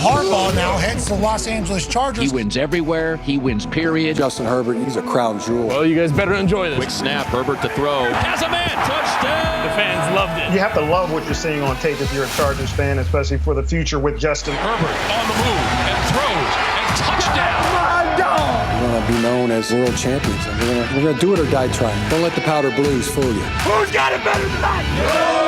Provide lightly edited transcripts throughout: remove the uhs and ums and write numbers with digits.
Harbaugh now heads to the Los Angeles Chargers. He wins everywhere. He wins, period. Justin Herbert, he's a crown jewel. Well, you guys better enjoy this. Quick snap, Herbert to throw. Has a man, touchdown! The fans loved it. You have to love what you're seeing on tape if you're a Chargers fan, especially for the future with Justin Herbert on the move and throws and touchdown. We're going to be known as world champions. And we're gonna do it or die trying. Don't let the powder blues fool you. Who's got it better than that?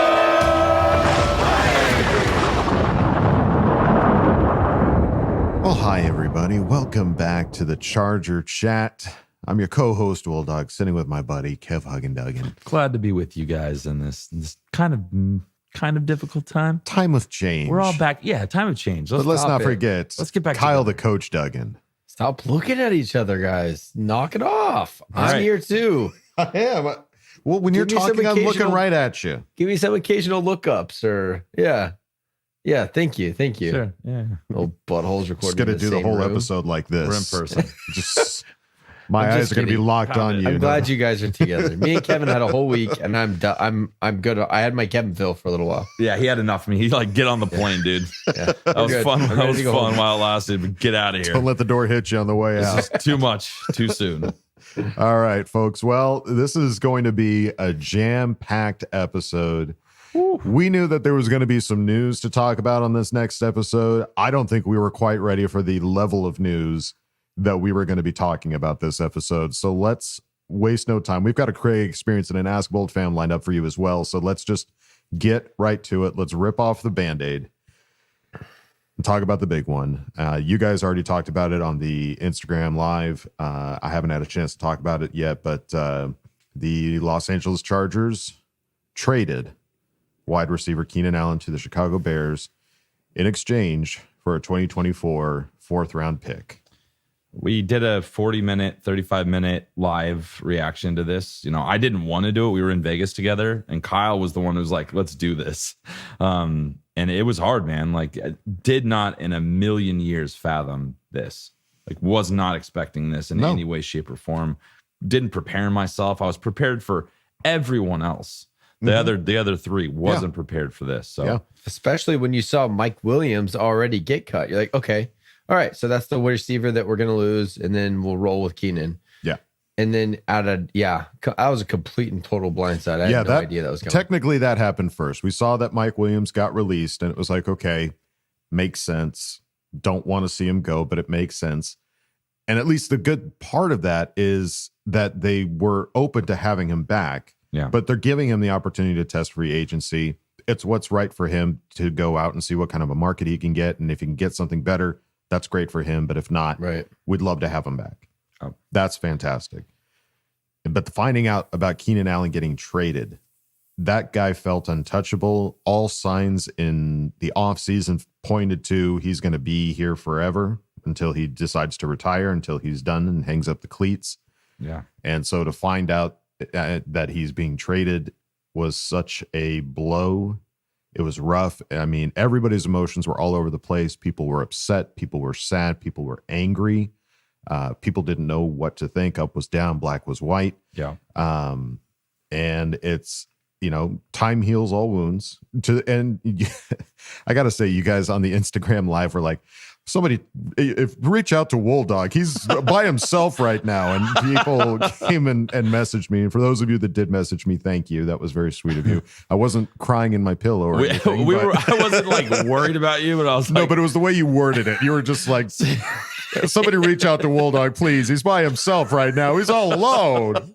Well, hi, everybody. Welcome back to the Charger Chat. I'm your co-host, Will Dog, sitting with my buddy, Kev Huggenduggen. Glad to be with you guys in this kind of difficult time. Time of change. We're all back. Yeah, time of change. But let's not forget, Let's get back Kyle together. the Coach Duggan. Stop looking at each other, guys. Knock it off. I'm right. here too. I am. Well, when you're Give me some talking, I'm looking occasional- right at you. Give me some occasional lookups or yeah. Thank you. Sure. Yeah. Little buttholes recording. Just going to in the do the same whole room. episode like this. We're in person. Just my I'm eyes just are going to be kidding. locked on you. I'm glad you guys are together. Me and Kevin had a whole week, and I'm good. I had my Kevin Phil for a little while. Yeah, he had enough of me. He like, get on the plane, dude. Yeah, That was good. fun. I'm That ready was to go fun home. while it lasted, but get out of here. Don't let the door hit you on the way out. This is too much, too soon. All right, folks. Well, this is going to be a jam-packed episode. We knew that there was going to be some news to talk about on this next episode. I don't think we were quite ready for the level of news that we were going to be talking about this episode. So let's waste no time. We've got a Craig Experience and an Ask Boltfam lined up for you as well. So let's just get right to it. Let's rip off the Band-Aid and talk about the big one. You guys already talked about it on the Instagram Live. I haven't had a chance to talk about it yet, but the Los Angeles Chargers traded wide receiver Keenan Allen to the Chicago Bears in exchange for a 2024 fourth-round pick. We did a 40-minute, 35-minute live reaction to this. You know, I didn't want to do it. We were in Vegas together, and Kyle was the one who was like, let's do this. And it was hard, man. Like, I did not in a million years fathom this. Like, was not expecting this in any way, shape, or form. Didn't prepare myself. I was prepared for everyone else. The other three wasn't prepared for this. So Especially when you saw Mike Williams already get cut. You're like, okay, all right. So that's the receiver that we're going to lose. And then we'll roll with Keenan. Yeah. And then I was a complete and total blindside. I had no idea that was coming. Technically, that happened first. We saw that Mike Williams got released, and it was like, okay, makes sense. Don't want to see him go, but it makes sense. And at least the good part of that is that they were open to having him back. Yeah. But they're giving him the opportunity to test free agency. It's what's right for him to go out and see what kind of a market he can get. And if he can get something better, that's great for him. But if not, we'd love to have him back. Oh. That's fantastic. But finding out about Keenan Allen getting traded, that guy felt untouchable. All signs in the offseason pointed to he's going to be here forever until he decides to retire, until he's done and hangs up the cleats. yeah. And so to find out that he's being traded was such a blow. It was rough. I mean, everybody's emotions were all over the place. People were upset. People were sad. People were angry. People didn't know what to think. Up was down. Black was white. Yeah. And it's, you know, time heals all wounds. And I got to say, you guys on the Instagram Live were like, somebody reach out to Wool Dog. He's by himself right now. And people came and messaged me. And for those of you that did message me, thank you. That was very sweet of you. I wasn't crying in my pillow or anything. I wasn't like worried about you, but I was like, no, but it was the way you worded it. You were just like, somebody reach out to Wool Dog, please. He's by himself right now. He's all alone.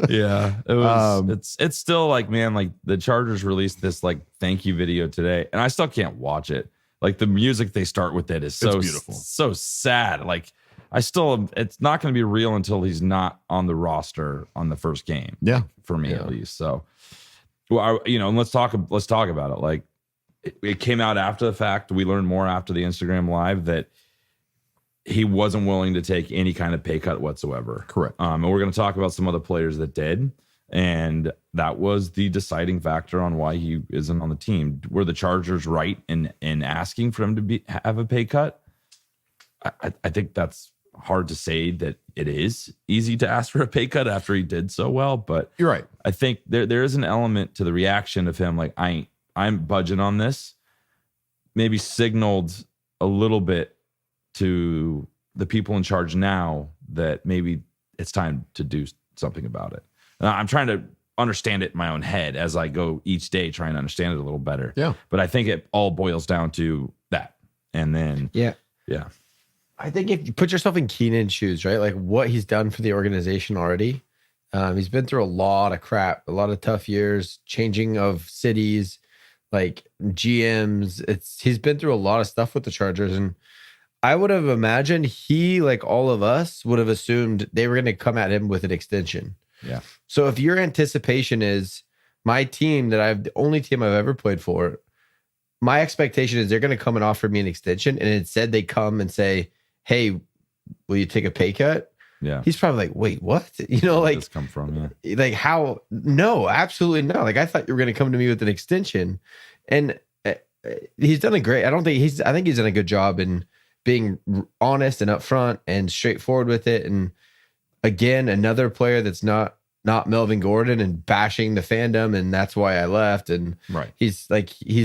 Yeah, it was. It's still like, man, like the Chargers released this like thank you video today, and I still can't watch it. Like the music they start with it is so beautiful, so sad. Like it's not going to be real until he's not on the roster on the first game. Yeah, for me at least. So, well, and let's talk about it. Like it came out after the fact. We learned more after the Instagram Live that he wasn't willing to take any kind of pay cut whatsoever. Correct. And we're going to talk about some other players that did. And that was the deciding factor on why he isn't on the team. Were the Chargers right in asking for him to have a pay cut? I think that's hard to say that it is easy to ask for a pay cut after he did so well. But you're right. I think there is an element to the reaction of him like, I'm budging on this. Maybe signaled a little bit to the people in charge now that maybe it's time to do something about it. I'm trying to understand it in my own head as I go each day, trying to understand it a little better. Yeah. But I think it all boils down to that. And then, yeah. I think if you put yourself in Keenan's shoes, right? Like what he's done for the organization already. He's been through a lot of crap, a lot of tough years, changing of cities, like GMs. He's been through a lot of stuff with the Chargers. And I would have imagined he, like all of us, would have assumed they were going to come at him with an extension. Yeah. So if your anticipation is my team the only team I've ever played for, my expectation is they're going to come and offer me an extension. And instead they come and say, hey, will you take a pay cut? Yeah. He's probably like, wait, what? You know, Where like, did this come from? Yeah. like how? No, absolutely not. Like I thought you were going to come to me with an extension, and he's done a great. I think he's done a good job in being honest and upfront and straightforward with it. And again, another player that's not Melvin Gordon and bashing the fandom, and that's why I left. And Right. he's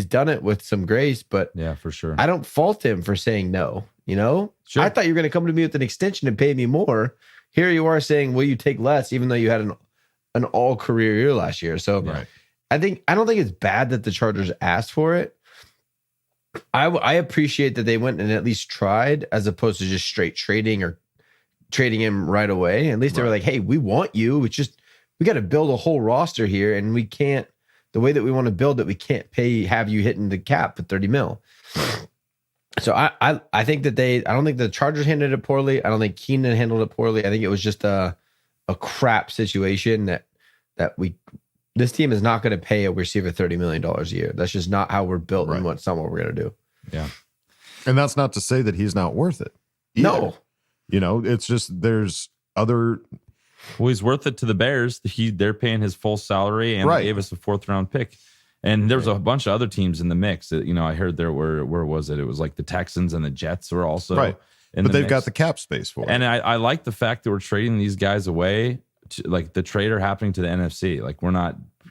done it with some grace, but Yeah, for sure. I don't fault him for saying no. You know, Sure. I thought you were going to come to me with an extension and pay me more. Here you are saying, will you take less, even though you had an all career year last year. So Right. I don't think it's bad that the Chargers asked for it. I appreciate that they went and at least tried, as opposed to just straight trading him right away. At least they were like, hey, we want you. It's just, we got to build a whole roster here. And we can't, the way that we want to build it, we can't have you hitting the cap for 30 mil. So I think that I don't think the Chargers handled it poorly. I don't think Keenan handled it poorly. I think it was just a crap situation that this team is not going to pay a receiver $30 million a year. That's just not how we're built, and what's not what we're going to do. Yeah. And that's not to say that he's not worth it either. No. You know, it's just there's other. Well, he's worth it to the Bears. They're paying his full salary, and they gave us a 4th round pick. And there was a bunch of other teams in the mix. That, you know, I heard there were, where was it? It was like the Texans and the Jets were also in but the they've mix. got the cap space for it. And I like the fact that we're trading these guys away, like the trade are happening to the NFC. Like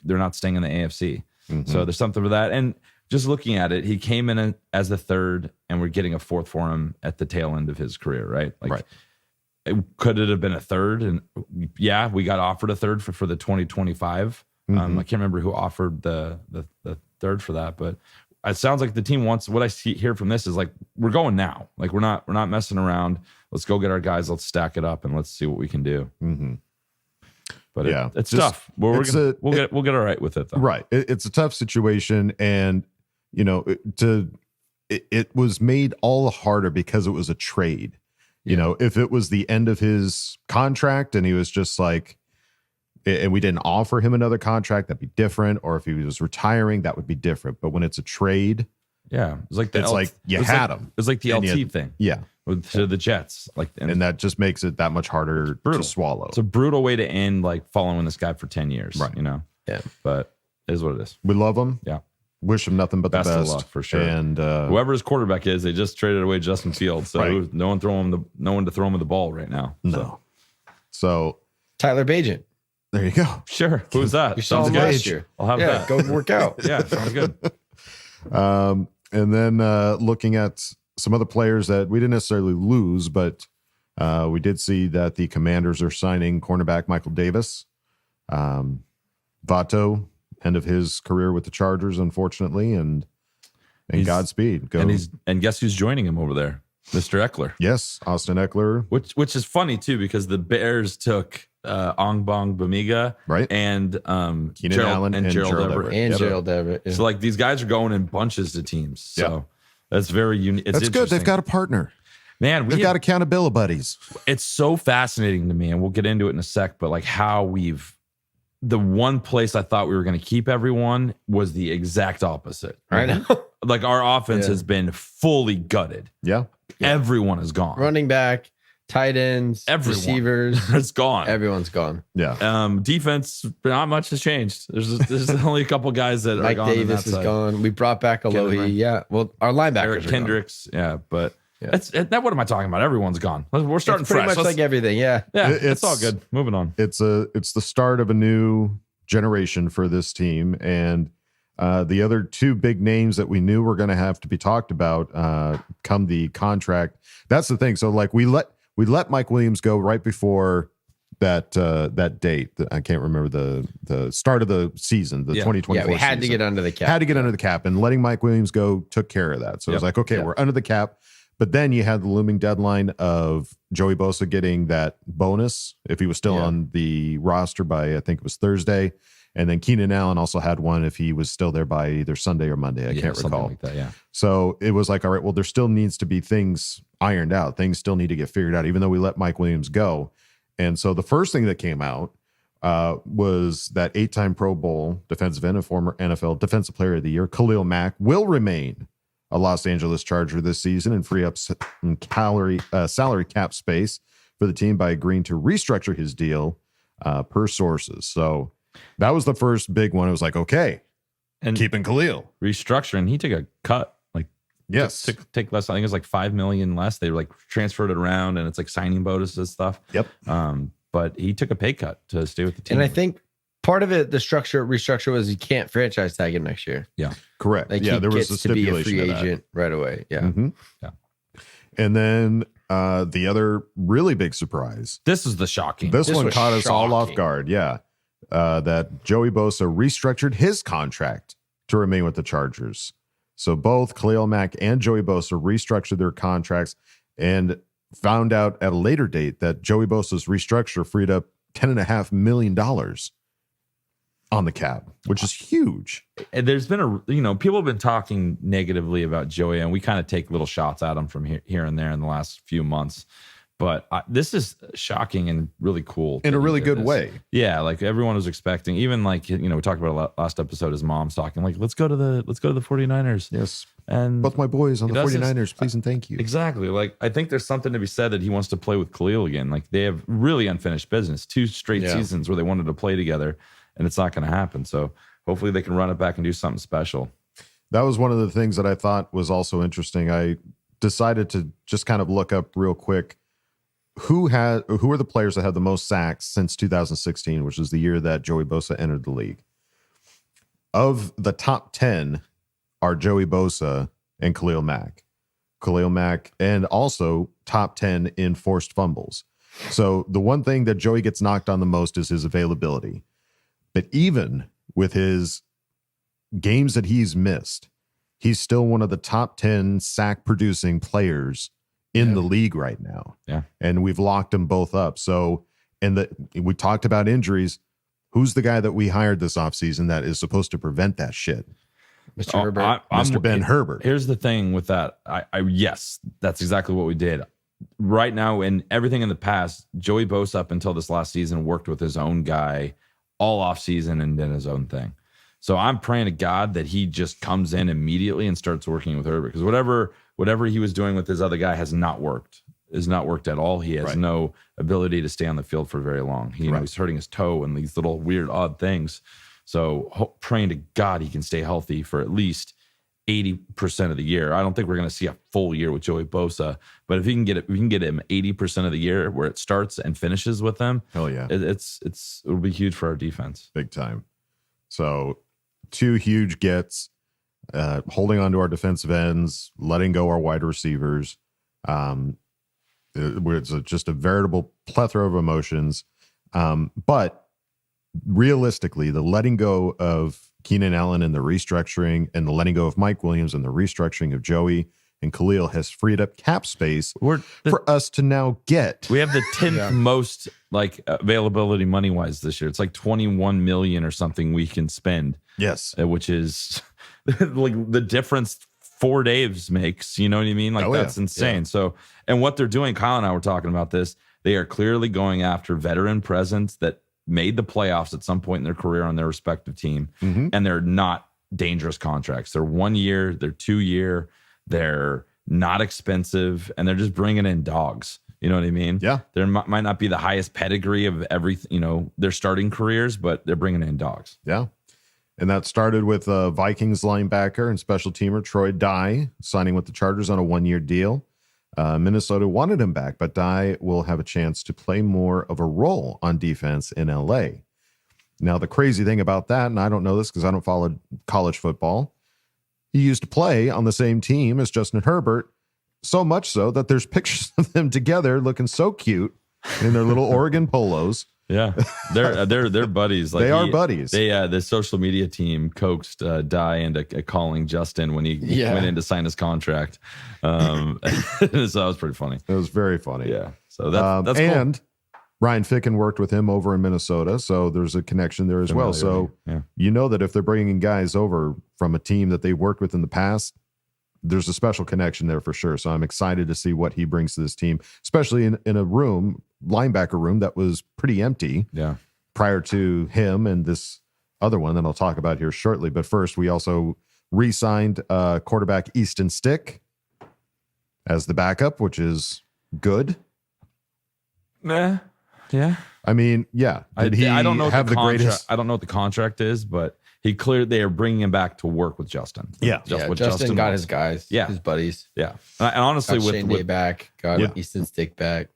they're not staying in the AFC. So there's something for that. And just looking at it, he came in as the 3rd, and we're getting a 4th for him at the tail end of his career, right? Like, could it have been a 3rd? And yeah, we got offered a 3rd for the 2025. I can't remember who offered the 3rd for that, but it sounds like the team wants. What I hear from this is like, we're going now. Like we're not messing around. Let's go get our guys. Let's stack it up and let's see what we can do. But it's tough. We'll get all right with it though. Right. It's a tough situation, and you know, it was made all the harder because it was a trade. You know, if it was the end of his contract and he was just like, and we didn't offer him another contract, that'd be different. Or if he was retiring, that would be different. But when it's a trade, yeah, it's like you had him. It was like the LT thing, to the Jets, like, and that just makes it that much harder to swallow. It's a brutal way to end, like following this guy for 10 years, right? You know, yeah. But it is what it is. We love him. Yeah, wish him nothing but best the best of luck for sure. And whoever his quarterback is, they just traded away Justin Fields, so no one to throw him the ball right now. No. So Tyler Bagent. There you go. Sure. Who's that? You saw him last year. I'll have that. Go work out. Yeah, sounds good. And then looking at some other players that we didn't necessarily lose, but we did see that the Commanders are signing cornerback Michael Davis. Vato, end of his career with the Chargers, unfortunately, and Godspeed. Go. And guess who's joining him over there? Mr. Eckler. Yes, Austin Eckler. Which is funny too, because the Bears took Ongbong Bamiga, right, and Keenan Allen and Gerald Everett. And Gerald Everett. Yeah. So like these guys are going in bunches to teams. So that's very unique. That's good. They've got a partner. Man, they've got accountability buddies. It's so fascinating to me, and we'll get into it in a sec, but like how the one place I thought we were going to keep everyone was the exact opposite. I know. Like our offense has been fully gutted. Yeah. Everyone is gone. Running back, tight ends, receivers. It's gone. Everyone's gone. Yeah. Defense, not much has changed. There's only a couple guys that Mike are gone. Davis is gone. We brought back Alohi. Yeah. Well, our linebackers Eric are Kendricks. gone. Yeah, but what am I talking about? Everyone's gone. We're starting it's pretty fresh. much like everything. Yeah. Yeah. It's all good. Moving on. It's the start of a new generation for this team, and The other two big names that we knew were going to have to be talked about come the contract. That's the thing. So like we let Mike Williams go right before that date. I can't remember the start of the season, the 2024 Yeah, we had to season. get under the cap. Had to get under the cap, and letting Mike Williams go took care of that. So it was like, okay, we're under the cap. But then you had the looming deadline of Joey Bosa getting that bonus if he was still on the roster by, I think it was Thursday. And then Keenan Allen also had one if he was still there by either Sunday or Monday. I can't recall. Like that, yeah. So it was like, all right, well, there still needs to be things ironed out. Things still need to get figured out, even though we let Mike Williams go. And so the first thing that came out was that 8-time Pro Bowl defensive end and former NFL Defensive Player of the Year, Khalil Mack, will remain a Los Angeles Charger this season and free up some salary cap space for the team by agreeing to restructure his deal per sources. So that was the first big one. It was like, okay, and keeping Khalil. Restructuring, he took a cut. Like, yes, take less. I think it was like $5 million less. They like transferred it around, and it's like signing bonuses and stuff. Yep. But he took a pay cut to stay with the team. And I think part of it, the restructure was you can't franchise tag him next year. Yeah, correct. Like yeah, he there was gets a to be a stipulation free of that. agent right away. Yeah. Mm-hmm. Yeah. And then the other really big surprise. This is the shocking. This one was caught us all off shocking. guard. Yeah. That Joey Bosa restructured his contract to remain with the Chargers. So both Khalil Mack and Joey Bosa restructured their contracts and found out at a later date that Joey Bosa's restructure freed up $10.5 million on the cap, which is huge. And there's been people have been talking negatively about Joey, and we kind of take little shots at him from here and there in the last few months. But this is shocking and really cool. In a really good this. way. Yeah, like everyone was expecting, even like, we talked about last episode, his mom's talking like, let's go to the 49ers. Yes. And both my boys on the does 49ers, please and thank you. Exactly. Like, I think there's something to be said that he wants to play with Khalil again. Like, they have really unfinished business, 2 straight seasons where they wanted to play together, and it's not going to happen. So hopefully they can run it back and do something special. That was one of the things that I thought was also interesting. I decided to just kind of look up real quick who are the players that had the most sacks since 2016, which is the year that Joey Bosa entered the league. Of the top 10 are Joey Bosa and Khalil Mack. Khalil Mack, and also top 10 in forced fumbles. So the one thing that Joey gets knocked on the most is his availability. But even with his games that he's missed, he's still one of the top 10 sack producing players in the league right now. Yeah. And we've locked them both up. So, we talked about injuries. Who's the guy that we hired this offseason that is supposed to prevent that shit? Mr. Herbert. Mr. Ben Herbert. Here's the thing with that. Yes, that's exactly what we did. Right now, and everything in the past, Joey Bosa up until this last season worked with his own guy all off season and did his own thing. So I'm praying to God that he just comes in immediately and starts working with Herbert, because whatever he was doing with his other guy has not worked. Has not worked at all. He has no ability to stay on the field for very long. He's hurting his toe and these little weird odd things. So praying to God he can stay healthy for at least 80% of the year. I don't think we're going to see a full year with Joey Bosa, but if we can get him 80% of the year where it starts and finishes with them, hell yeah, it'll be huge for our defense, big time. So 2 huge gets, holding on to our defensive ends, letting go our wide receivers. It's just a veritable plethora of emotions. But realistically, the letting go of Keenan Allen and the restructuring, and the letting go of Mike Williams and the restructuring of Joey and Khalil has freed up cap space for us to now get. We have the 10th most like availability money wise this year. It's like 21 million or something we can spend. Yes. Which is like the difference 4 days makes, you know what I mean? Like that's insane. Yeah. So, and what they're doing, Kyle and I were talking about this, they are clearly going after veteran presence that made the playoffs at some point in their career on their respective team. Mm-hmm. And they're not dangerous contracts. They're 1 year, they're 2 year, they're not expensive, and they're just bringing in dogs. You know what I mean? Yeah. There might not be the highest pedigree of everything, their starting careers, but they're bringing in dogs. Yeah. And that started with Vikings linebacker and special teamer Troy Dye signing with the Chargers on a 1-year deal. Minnesota wanted him back, but Dye will have a chance to play more of a role on defense in LA. Now, the crazy thing about that, and I don't know this because I don't follow college football, he used to play on the same team as Justin Herbert, so much so that there's pictures of them together looking so cute in their little Oregon polos. Yeah, they're buddies. Like they are buddies. The social media team coaxed Dye into calling Justin when he went in to sign his contract. So that was pretty funny. It was very funny. Yeah. So that's cool. And Ryan Ficken worked with him over in Minnesota, so there's a connection there as well. So you know that if they're bringing guys over from a team that they worked with in the past, there's a special connection there for sure. So I'm excited to see what he brings to this team, especially in a linebacker room that was pretty empty prior to him and this other one that I'll talk about here shortly. But first, we also re-signed quarterback Easton Stick as the backup, which is good. Yeah. I mean, yeah. I don't know what the contract. I don't know what the contract is, but they are bringing him back to work with Justin. Yeah. Justin got his guys, his buddies. Yeah. And honestly, got Shane Day back, got Easton Stick back.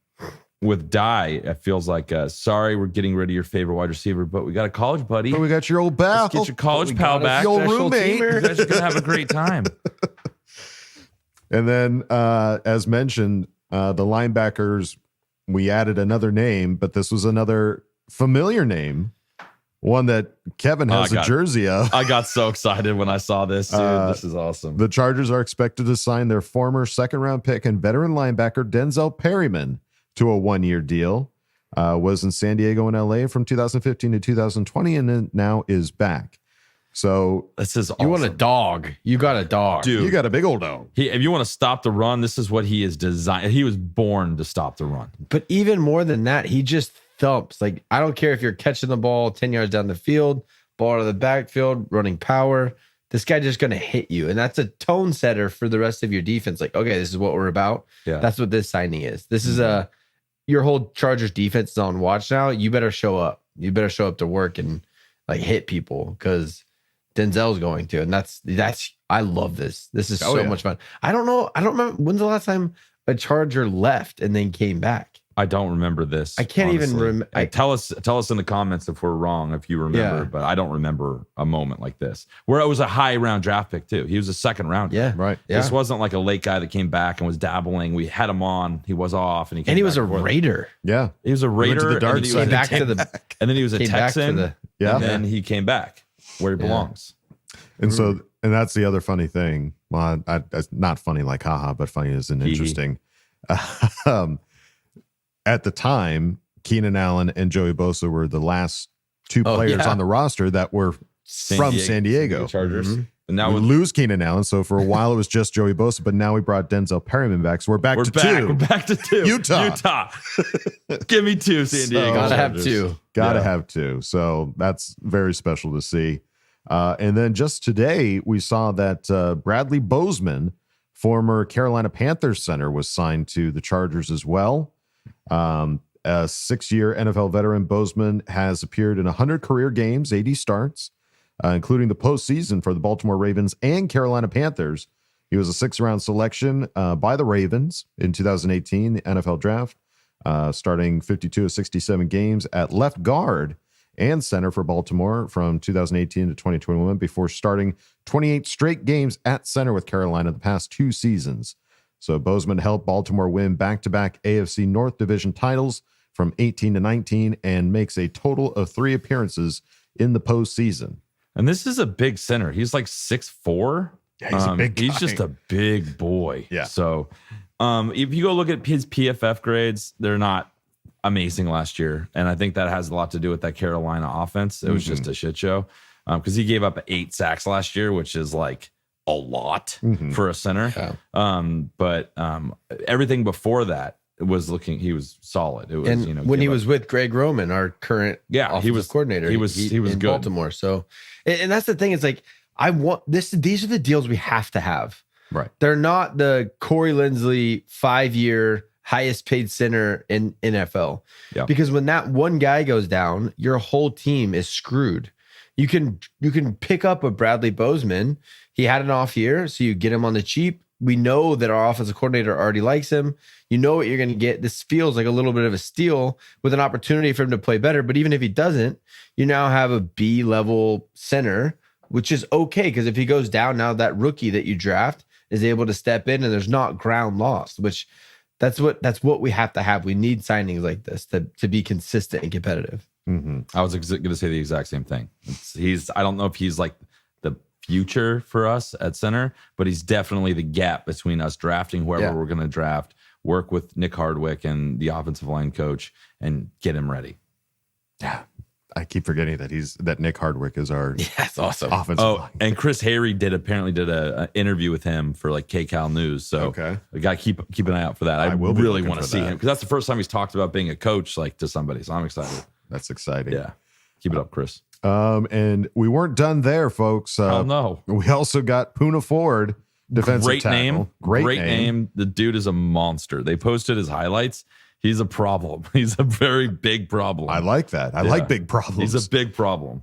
With Dye, it feels like, sorry, we're getting rid of your favorite wide receiver, but we got a college buddy. But we got your old pal. Let's get your college pal back. Your roommate. You guys are going to have a great time. And then, as mentioned, the linebackers, we added another name, but this was another familiar name, one that Kevin has a jersey of. I got so excited when I saw this, dude. This is awesome. The Chargers are expected to sign their former second-round pick and veteran linebacker Denzel Perryman to a one-year deal. Was in San Diego and LA from 2015 to 2020, and then now is back. So this is awesome. You want a dog. You got a dog. Dude, you got a big old dog. If you want to stop the run, this is what he is designed. He was born to stop the run. But even more than that, he just thumps. Like, I don't care if you're catching the ball 10 yards down the field, ball out of the backfield, running power. This guy just going to hit you. And that's a tone setter for the rest of your defense. Like, okay, this is what we're about. Yeah. That's what this signing is. This is your whole Chargers defense is on watch now. You better show up. You better show up to work and like hit people because Denzel's going to. And that's I love this. This is so much fun. I don't know. I don't remember when's the last time a Charger left and then came back. I don't remember this. I can't even remember. Tell us in the comments if we're wrong, if you remember, but I don't remember a moment like this where it was a high round draft pick too. He was a second round. Yeah. Right. Yeah. This wasn't like a late guy that came back and was dabbling. We had him on. He was off and he was a Raider. Yeah. He was a Raider. To the dark and side. And then he was a Texan. And then he came back where he belongs. And so, and that's the other funny thing. Well, it's not funny like haha, but funny is an interesting. At the time, Keenan Allen and Joey Bosa were the last two players on the roster that were from San Diego. Chargers. Mm-hmm. And now we lose Keenan Allen. So for a while it was just Joey Bosa, but now we brought Denzel Perryman back. So we're back to two. We're back to two. Utah. Give me two, San Diego. Gotta have two. Gotta have two. So that's very special to see. And then just today, we saw that Bradley Bozeman, former Carolina Panthers center, was signed to the Chargers as well. A 6-year NFL veteran, Bozeman has appeared in 100 career games, 80 starts, including the postseason for the Baltimore Ravens and Carolina Panthers. He was a 6th round selection by the Ravens in 2018, the NFL draft, starting 52 of 67 games at left guard and center for Baltimore from 2018 to 2021 before starting 28 straight games at center with Carolina the past 2 seasons. So Bozeman helped Baltimore win back-to-back AFC North Division titles from 18 to 19 and makes a total of 3 appearances in the postseason. And this is a big center. He's like 6'4". Yeah, he's a big guy. He's just a big boy. Yeah. So if you go look at his PFF grades, they're not amazing last year. And I think that has a lot to do with that Carolina offense. It was just a shit show because he gave up 8 sacks last year, which is like a lot for a center. Yeah. But everything before that he was solid. It was, and when he was with Greg Roman, our current offensive coordinator, he was in good. Baltimore. So, and that's the thing. It's like, I want this. These are the deals we have to have. Right. They're not the Corey Linsley 5-year highest paid center in NFL. Yeah. Because when that one guy goes down, your whole team is screwed. You can pick up a Bradley Bozeman. He had an off year, so you get him on the cheap. We know that our offensive coordinator already likes him. You know what you're going to get. This feels like a little bit of a steal with an opportunity for him to play better. But even if he doesn't, you now have a B-level center, which is okay, because if he goes down, now that rookie that you draft is able to step in and there's not ground lost, which that's what we have to have. We need signings like this to be consistent and competitive. Mm-hmm. I was going to say the exact same thing. I don't know if he's like the future for us at center, but he's definitely the gap between us drafting whoever we're going to draft, work with Nick Hardwick and the offensive line coach, and get him ready. Yeah. I keep forgetting that Nick Hardwick is our that's awesome offensive line. And Chris Hayre apparently did an interview with him for like KCal News. So we got to keep an eye out for that. I will really want to see him because that's the first time he's talked about being a coach like to somebody. So I'm excited. That's exciting. Yeah. Keep it up, Chris. And we weren't done there, folks. Oh no. We also got Poona Ford, defensive Great tackle. name. Great name. The dude is a monster. They posted his highlights. He's a problem. He's a very big problem. I like that. I like big problems. He's a big problem.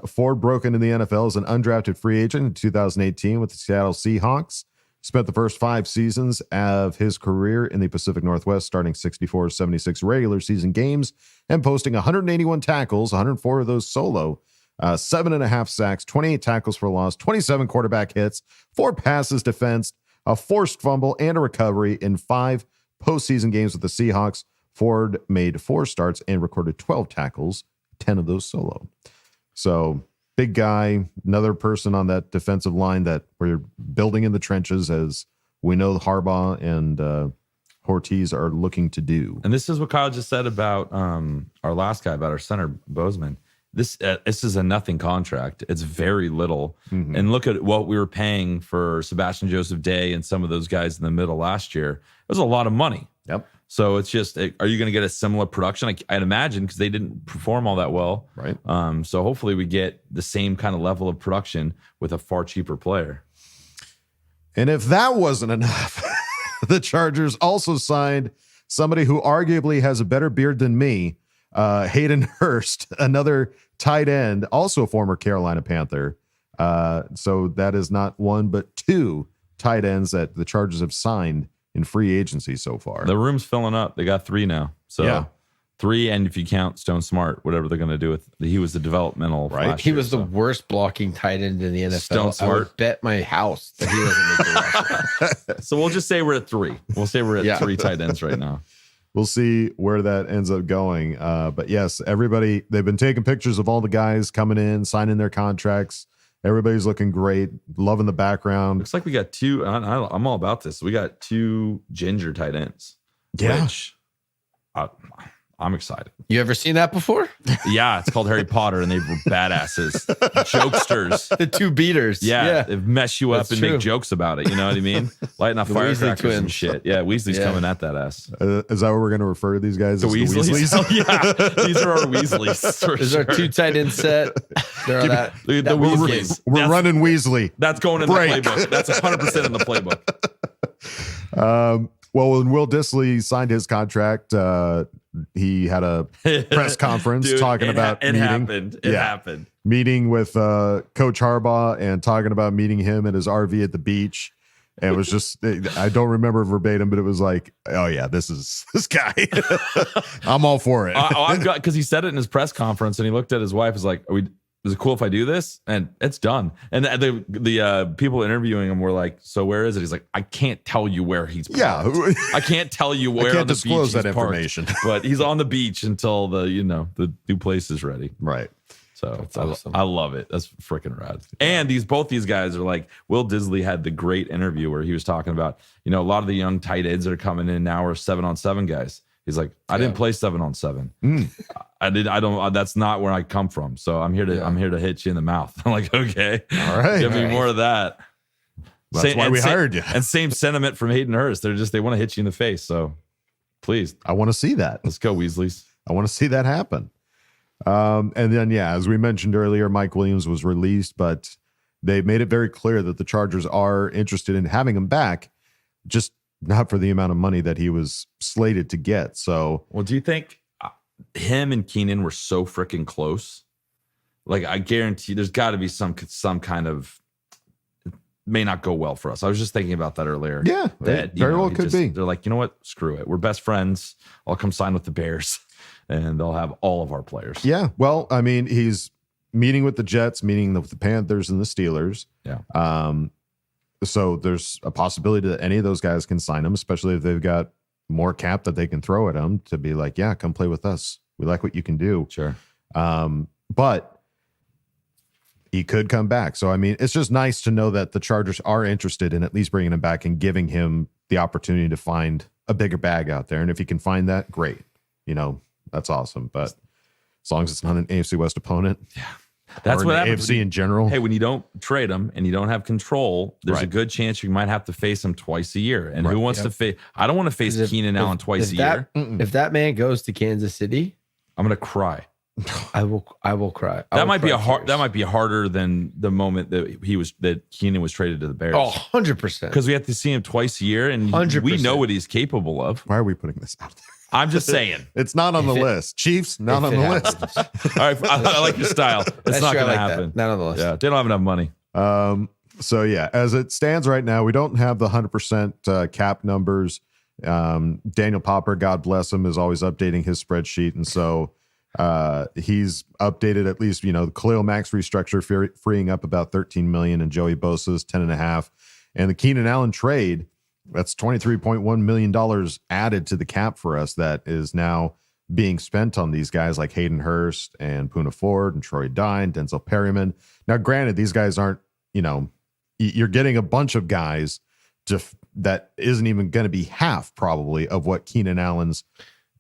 Ford broke into the NFL as an undrafted free agent in 2018 with the Seattle Seahawks. Spent the first 5 seasons of his career in the Pacific Northwest, starting 64 76 regular season games and posting 181 tackles, 104 of those solo, 7.5 sacks, 28 tackles for loss, 27 quarterback hits, 4 passes defensed, a forced fumble, and a recovery in 5 postseason games with the Seahawks. Ford made 4 starts and recorded 12 tackles, 10 of those solo. So big guy, another person on that defensive line that we're building in the trenches, as we know Harbaugh and Ortiz are looking to do. And this is what Kyle just said about our last guy, about our center, Bozeman. This is a nothing contract. It's very little. Mm-hmm. And look at what we were paying for Sebastian Joseph Day and some of those guys in the middle last year. It was a lot of money. Yep. So it's just, are you going to get a similar production? I'd imagine, because they didn't perform all that well. Right. So hopefully we get the same kind of level of production with a far cheaper player. And if that wasn't enough, the Chargers also signed somebody who arguably has a better beard than me, Hayden Hurst, another tight end, also a former Carolina Panther. So that is not one, but 2 tight ends that the Chargers have signed in free agency so far. The room's filling up. They got 3 now. So 3, and if you count Stone Smart, whatever they're going to do with, he was the developmental. Right. He was the worst blocking tight end in the NFL. Stone Smart. I would bet my house that he doesn't make the roster. So we'll just say we're at 3. We'll say we're at 3 tight ends right now. We'll see where that ends up going. But yes, everybody, they've been taking pictures of all the guys coming in, signing their contracts. Everybody's looking great. Loving the background. Looks like we got 2. I'm all about this. We got 2 ginger tight ends. Yeah. Which I'm excited. You ever seen that before? Yeah, it's called Harry Potter, and they were badasses. Jokesters. The 2 beaters. Yeah, they mess you up That's and true. make jokes about it. You know what I mean? Lighting up The firecrackers Weasley and twins. shit. Yeah, Weasley's coming at that ass. Is that what we're going to refer to these guys? The as Weasleys? The Weasleys? Yeah, these are our Weasleys. For This is sure. our 2 tight end set. They're on that. The that Weasleys. game. We're That's- running Weasley. That's going in Break. the playbook. That's 100% in the playbook. Well, when Will Dissly signed his contract, he had a press conference Dude, talking about it meeting. happened. It happened. Meeting with Coach Harbaugh and talking about meeting him at his RV at the beach. And it was just, I don't remember verbatim, but it was like, oh yeah, this is this guy. I'm all for it. I've got, because he said it in his press conference, and he looked at his wife. Is like, is it cool if I do this? And it's done. And the people interviewing him were like, so where is it? He's like, I can't tell you where he's parked. Yeah. I can't tell you where I can't on the disclose beach that he's parked. information. But he's on the beach until the new place is ready. Right. So That's awesome. I love it. That's freaking rad. And both these guys are like, Will Dissly had the great interview where he was talking about, a lot of the young tight ends that are coming in now are 7-on-7 guys. He's like, I didn't play 7-on-7. I don't. That's not where I come from. So I'm here to hit you in the mouth. I'm like, okay, All right. give me more of that. That's why we hired you. And same sentiment from Hayden Hurst. They want to hit you in the face. So please, I want to see that. let's go, Weasleys. I want to see that happen. And then, as we mentioned earlier, Mike Williams was released, but they made it very clear that the Chargers are interested in having him back, just not for the amount of money that he was slated to get. So, Well, do you think him and Keenan were so freaking close? Like, I guarantee there's got to be some kind of may not go well for us. I was just thinking about that earlier. Yeah, that very well could be. They're like, you know what? Screw it. We're best friends. I'll come sign with the Bears, and they'll have all of our players. Yeah. Well, I mean, he's meeting with the Jets, meeting with the Panthers and the Steelers. Yeah. So there's a possibility that any of those guys can sign him, especially if they've got more cap that they can throw at him to be like, yeah, come play with us. We like what you can do. Sure. But he could come back. So, I mean, it's just nice to know that the Chargers are interested in at least bringing him back and giving him the opportunity to find a bigger bag out there. And if he can find that, great. You know, that's awesome. But as long as it's not an AFC West opponent. Yeah. That's or what an happens. AFC in general. Hey, when you don't trade him and you don't have control, there's a Right. good chance you might have to face him twice a year. And who wants to face? I don't want to face Keenan Allen twice a year. If that man goes to Kansas City, I'm going to cry. I will cry. That might be that might be harder than the moment that Keenan was traded to the Bears. Oh, 100%. Because we have to see him twice a year, and 100%. we know what he's capable of. Why are we putting this out there? I'm just saying. It's not on the list. Chiefs, not on the list. All right, I like your style. It's not going to happen. Not on the list. Yeah, they don't have enough money. So yeah, as it stands right now, we don't have the 100% cap numbers. Daniel Popper, God bless him, is always updating his spreadsheet, and so he's updated at least, you know, the Khalil Mack's restructure freeing up about 13 million, and Joey Bosa's 10.5, and the Keenan Allen trade, that's $23.1 million added to the cap for us that is now being spent on these guys like Hayden Hurst and Poona Ford and Troy Dye, Denzel Perryman. Now, granted, these guys aren't, you know, you're getting a bunch of guys that isn't even going to be half probably of what Keenan Allen's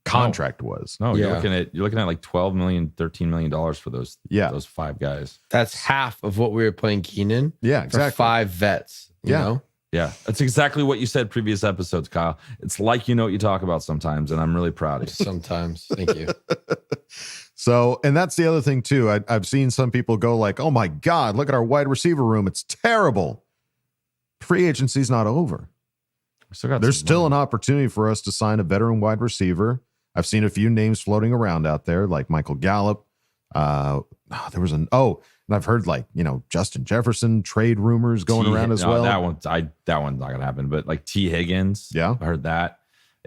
contract was. No, you're looking at like $12 million, $13 million for those five guys. That's half of what we were playing Keenan. Yeah, exactly. For 5 vets. You know? Yeah, that's exactly what you said previous episodes, Kyle. It's like you know what you talk about sometimes, and I'm really proud of you. Sometimes. Thank you. So, and that's the other thing too. I've seen some people go like, oh my God, look at our wide receiver room. It's terrible. Free agency's not over. There's still an opportunity for us to sign a veteran wide receiver. I've seen a few names floating around out there, like Michael Gallup. And I've heard like, you know, Justin Jefferson trade rumors going around as well. That one's not gonna happen. But like T. Higgins, I heard that.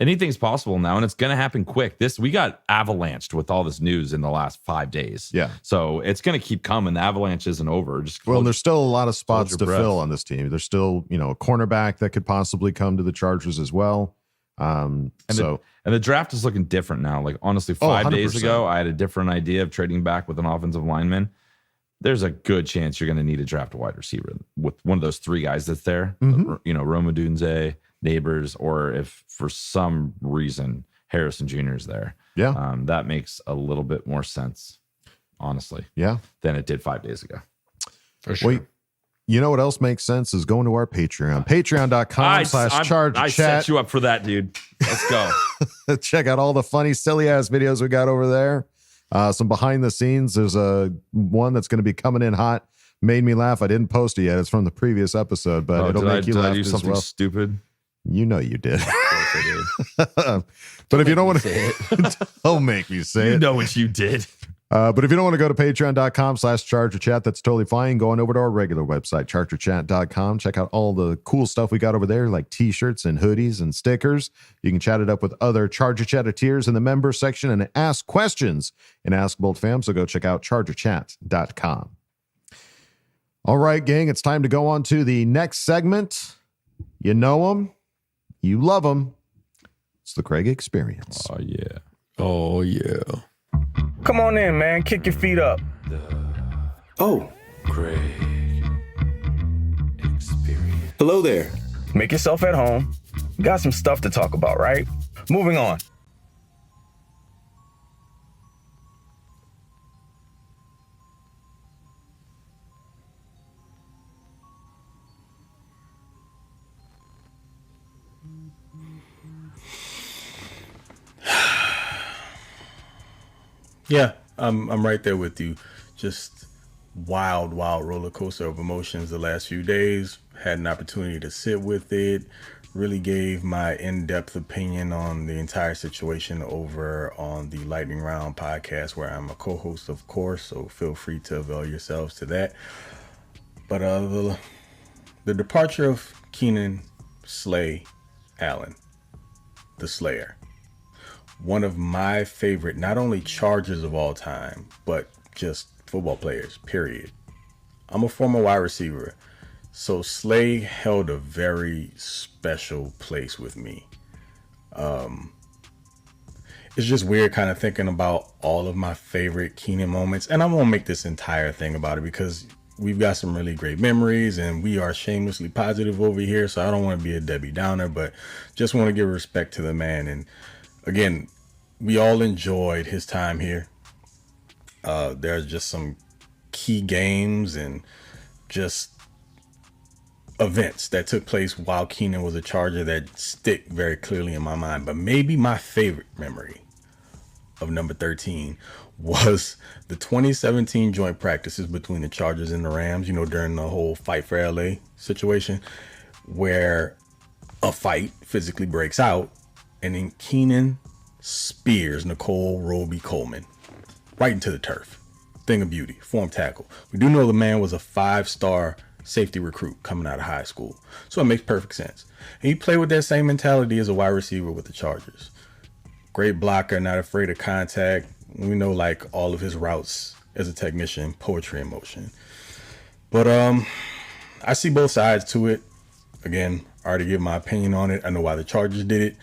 Anything's possible now, and it's gonna happen quick. We got avalanched with all this news in the last 5 days. Yeah, so it's gonna keep coming. The avalanche isn't over. There's still a lot of spots to fill on this team. There's still, you know, a cornerback that could possibly come to the Chargers as well. And the draft is looking different now. Like honestly, 5 days ago, I had a different idea of trading back with an offensive lineman. There's a good chance you're going to need to draft a wide receiver with one of those 3 guys that's there. Mm-hmm. You know, Roma Dunze, Neighbors, or if for some reason Harrison Jr. is there. Yeah, that makes a little bit more sense, honestly. Yeah, than it did 5 days ago. For sure. Wait, you know what else makes sense is going to our Patreon. Patreon.com/ChargerChat. I set you up for that, dude. Let's go. Check out all the funny, silly ass videos we got over there. Some behind the scenes. There's one that's going to be coming in hot. Made me laugh. I didn't post it yet. It's from the previous episode, but it'll make you laugh. Did I do something as well. Stupid? You know you did. Of course I did. But if you don't want to, don't make me say it. You know what you did. But if you don't want to go to patreon.com/ChargerChat, that's totally fine. Go on over to our regular website, chargerchat.com. Check out all the cool stuff we got over there, like t-shirts and hoodies and stickers. You can chat it up with other Charger Chatteteers in the member section and ask questions in Ask Boltfam. So go check out chargerchat.com. All right, gang, it's time to go on to the next segment. You know them. You love them. It's the Craig Experience. Oh, yeah. Oh, yeah. Come on in, man. Kick your feet up. Oh. Craig Experience. Hello there. Make yourself at home. Got some stuff to talk about, right? Moving on. Yeah, I'm right there with you. Just wild roller coaster of emotions the last few days. Had an opportunity to sit with it. Really gave my in-depth opinion on the entire situation over on the Lightning Round podcast, where I'm a co-host, of course. So feel free to avail yourselves to that. But The departure of Keenan Allen, the Slayer. One of my favorite, not only Chargers of all time, but just football players, period. I'm a former wide receiver, so Slay held a very special place with me. It's just weird kind of thinking about all of my favorite Keenan moments, and I won't make this entire thing about it because we've got some really great memories and we are shamelessly positive over here, so I don't want to be a Debbie Downer, but just want to give respect to the man. And again, we all enjoyed his time here. There's just some key games and just events that took place while Keenan was a Charger that stick very clearly in my mind. But maybe my favorite memory of number 13 was the 2017 joint practices between the Chargers and the Rams, during the whole fight for LA situation, where a fight physically breaks out and then Keenan spears Nicole Roby Coleman right into the turf. Thing of beauty, form tackle. We do know the man was a 5-star safety recruit coming out of high school, so it makes perfect sense. And he played with that same mentality as a wide receiver with the Chargers. Great blocker, not afraid of contact. We know like all of his routes as a technician, poetry in motion. But I see both sides to it. Again, I already give my opinion on it. I know why the Chargers did it.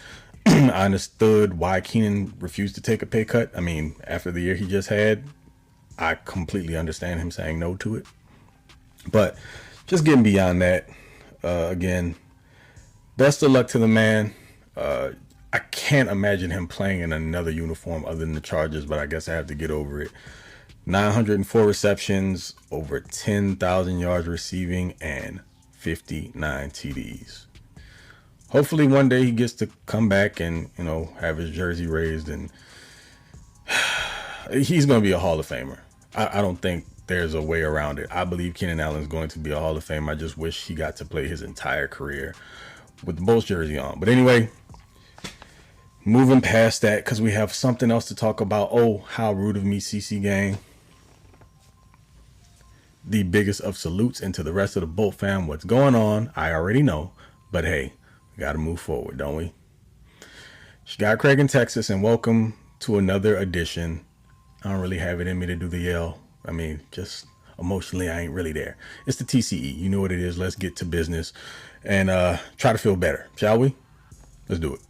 I understood why Keenan refused to take a pay cut. I mean, after the year he just had, I completely understand him saying no to it. But just getting beyond that, again, best of luck to the man. I can't imagine him playing in another uniform other than the Chargers, but I guess I have to get over it. 904 receptions, over 10,000 yards receiving, and 59 TDs. Hopefully one day he gets to come back and, have his jersey raised, and he's going to be a Hall of Famer. I don't think there's a way around it. I believe Keenan Allen is going to be a Hall of Famer. I just wish he got to play his entire career with the Bulls jersey on. But anyway, moving past that, because we have something else to talk about. Oh, how rude of me, CC gang. The biggest of salutes, and to the rest of the Bolt fam, what's going on? I already know, but hey, we got to move forward, don't we? Scott Craig in Texas, and welcome to another edition. I don't really have it in me to do the yell. I mean, just emotionally, I ain't really there. It's the TCE. You know what it is. Let's get to business and try to feel better, shall we? Let's do it.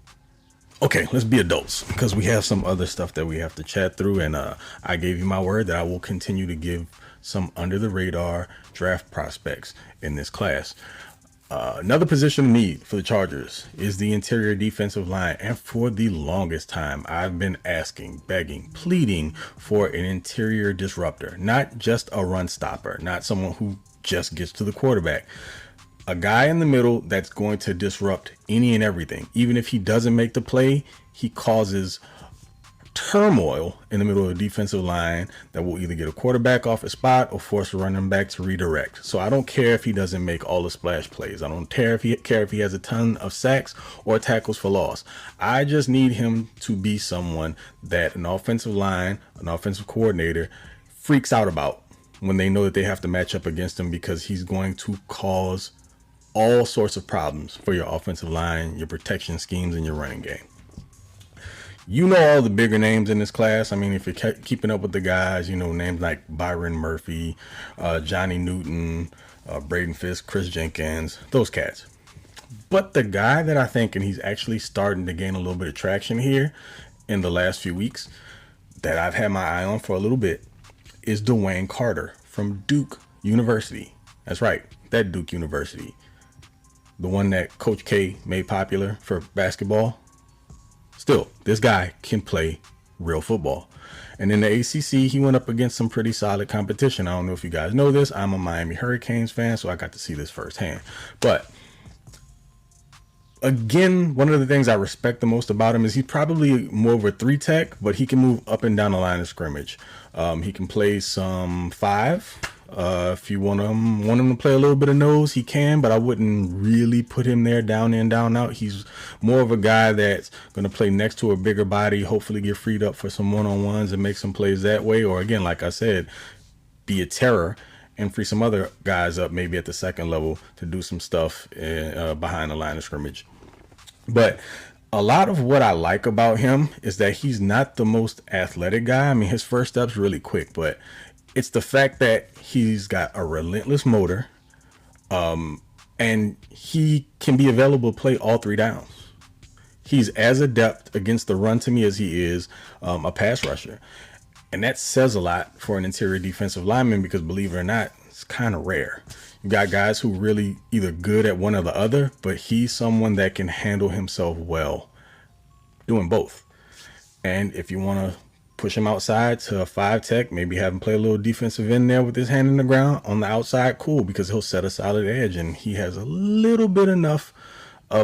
Okay, let's be adults, because we have some other stuff that we have to chat through. And I gave you my word that I will continue to give some under the radar draft prospects in this class. Another position of need for the Chargers is the interior defensive line. And for the longest time, I've been asking, begging, pleading for an interior disruptor, not just a run stopper, not someone who just gets to the quarterback. A guy in the middle that's going to disrupt any and everything. Even if he doesn't make the play, he causes turmoil in the middle of the defensive line that will either get a quarterback off a spot or force a running back to redirect. So I don't care if he doesn't make all the splash plays. I don't care if he has a ton of sacks or tackles for loss. I just need him to be someone that an offensive line, an offensive coordinator freaks out about when they know that they have to match up against him, because he's going to cause all sorts of problems for your offensive line, your protection schemes, and your running game. You know all the bigger names in this class. I mean, if you're keeping up with the guys, names like Byron Murphy, Johnny Newton, Braden Fisk, Chris Jenkins, those cats. But the guy that I think, and he's actually starting to gain a little bit of traction here in the last few weeks, that I've had my eye on for a little bit, is Dwayne Carter from Duke University. That's right, that Duke University. The one that Coach K made popular for basketball. Still, this guy can play real football. And in the ACC, he went up against some pretty solid competition. I don't know if you guys know this. I'm a Miami Hurricanes fan, so I got to see this firsthand. But again, one of the things I respect the most about him is he's probably more of a 3-tech, but he can move up and down the line of scrimmage. He can play some 5. If you want him to play a little bit of nose, he can, but I wouldn't really put him there down in, down out. He's more of a guy that's going to play next to a bigger body, hopefully get freed up for some one-on-ones and make some plays that way. Or again, like I said, be a terror and free some other guys up maybe at the second level to do some stuff behind the line of scrimmage. But a lot of what I like about him is that he's not the most athletic guy. I mean, his first step's really quick, but it's the fact that he's got a relentless motor, and he can be available to play all 3 downs. He's as adept against the run to me as he is a pass rusher. And that says a lot for an interior defensive lineman because, believe it or not, it's kind of rare. You got guys who really either good at one or the other, but he's someone that can handle himself well doing both. And if you want to push him outside to a 5 tech, maybe have him play a little defensive end there with his hand in the ground on the outside, cool, because he'll set a solid edge and he has a little bit enough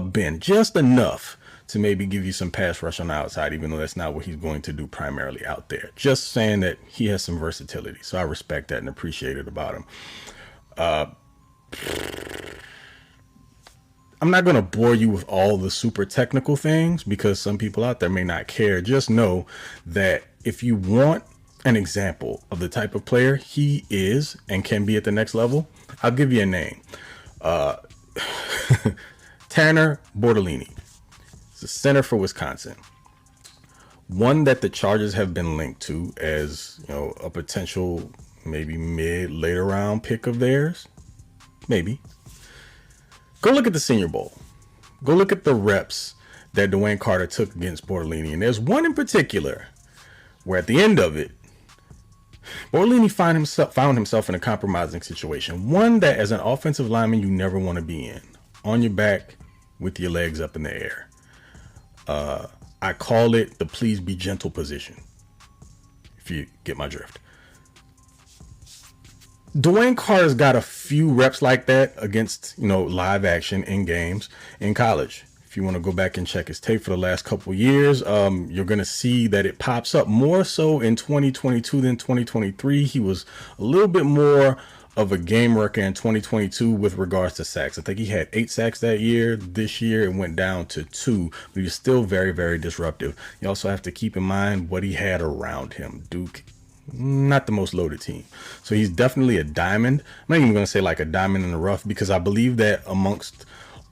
bend, just enough to maybe give you some pass rush on the outside, even though that's not what he's going to do primarily out there. Just saying that he has some versatility. So I respect that and appreciate it about him. I'm not going to bore you with all the super technical things because some people out there may not care. Just know that if you want an example of the type of player he is and can be at the next level, I'll give you a name. Tanner Bortolini. He's a center for Wisconsin. One that the Chargers have been linked to as, you know, a potential maybe later round pick of theirs. Maybe. Go look at the Senior Bowl. Go look at the reps that Dwayne Carter took against Bortolini. And there's one in particular where at the end of it, Bortolini found himself in a compromising situation. One that as an offensive lineman you never want to be in. On your back with your legs up in the air. I call it the please be gentle position. If you get my drift. Dwayne Carter's got a few reps like that against, you know, live action in games in college. If you want to go back and check his tape for the last couple of years, you're going to see that it pops up more so in 2022 than 2023. He was a little bit more of a game worker in 2022 with regards to sacks. I think he had 8 sacks that year. This year it went down to 2, but he was still very, very disruptive. You also have to keep in mind what he had around him. Duke, not the most loaded team. So he's definitely a diamond. I'm not even going to say like a diamond in the rough because I believe that amongst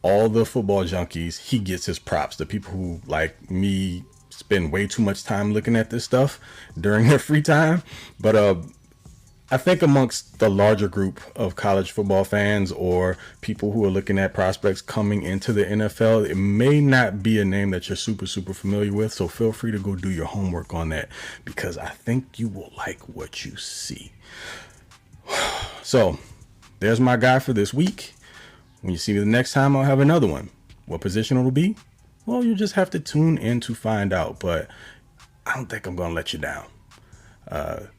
all the football junkies, he gets his props. The people who, like me, spend way too much time looking at this stuff during their free time. But I think amongst the larger group of college football fans or people who are looking at prospects coming into the NFL, it may not be a name that you're super, super familiar with. So feel free to go do your homework on that because I think you will like what you see. So there's my guy for this week. When you see me the next time, I'll have another one. What position it'll be? Well, you just have to tune in to find out, but I don't think I'm going to let you down.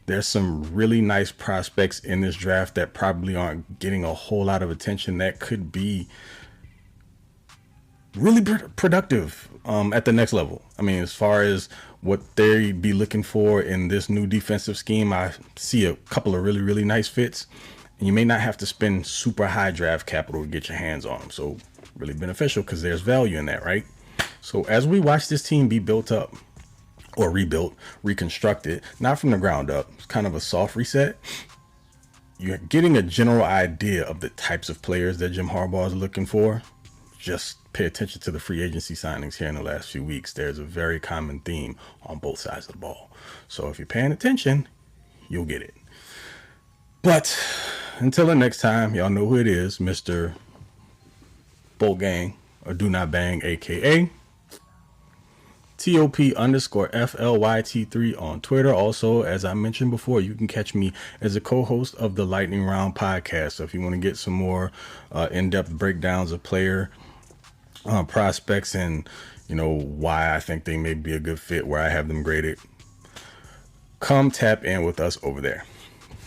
There's some really nice prospects in this draft that probably aren't getting a whole lot of attention that could be really productive at the next level. I mean, as far as what they be looking for in this new defensive scheme, I see a couple of really, really nice fits. And you may not have to spend super high draft capital to get your hands on them. So really beneficial because there's value in that, right? So as we watch this team be built up or rebuilt, reconstructed, not from the ground up, it's kind of a soft reset. You're getting a general idea of the types of players that Jim Harbaugh is looking for. Just pay attention to the free agency signings here in the last few weeks. There's a very common theme on both sides of the ball. So if you're paying attention, you'll get it. But until the next time, y'all know who it is, Mr. Bolt Gang, or Do Not Bang, aka TOP_FLYT3 on Twitter. Also, as I mentioned before, you can catch me as a co-host of the Lightning Round podcast. So if you want to get some more in-depth breakdowns of player prospects and, you know, why I think they may be a good fit, where I have them graded, come tap in with us over there.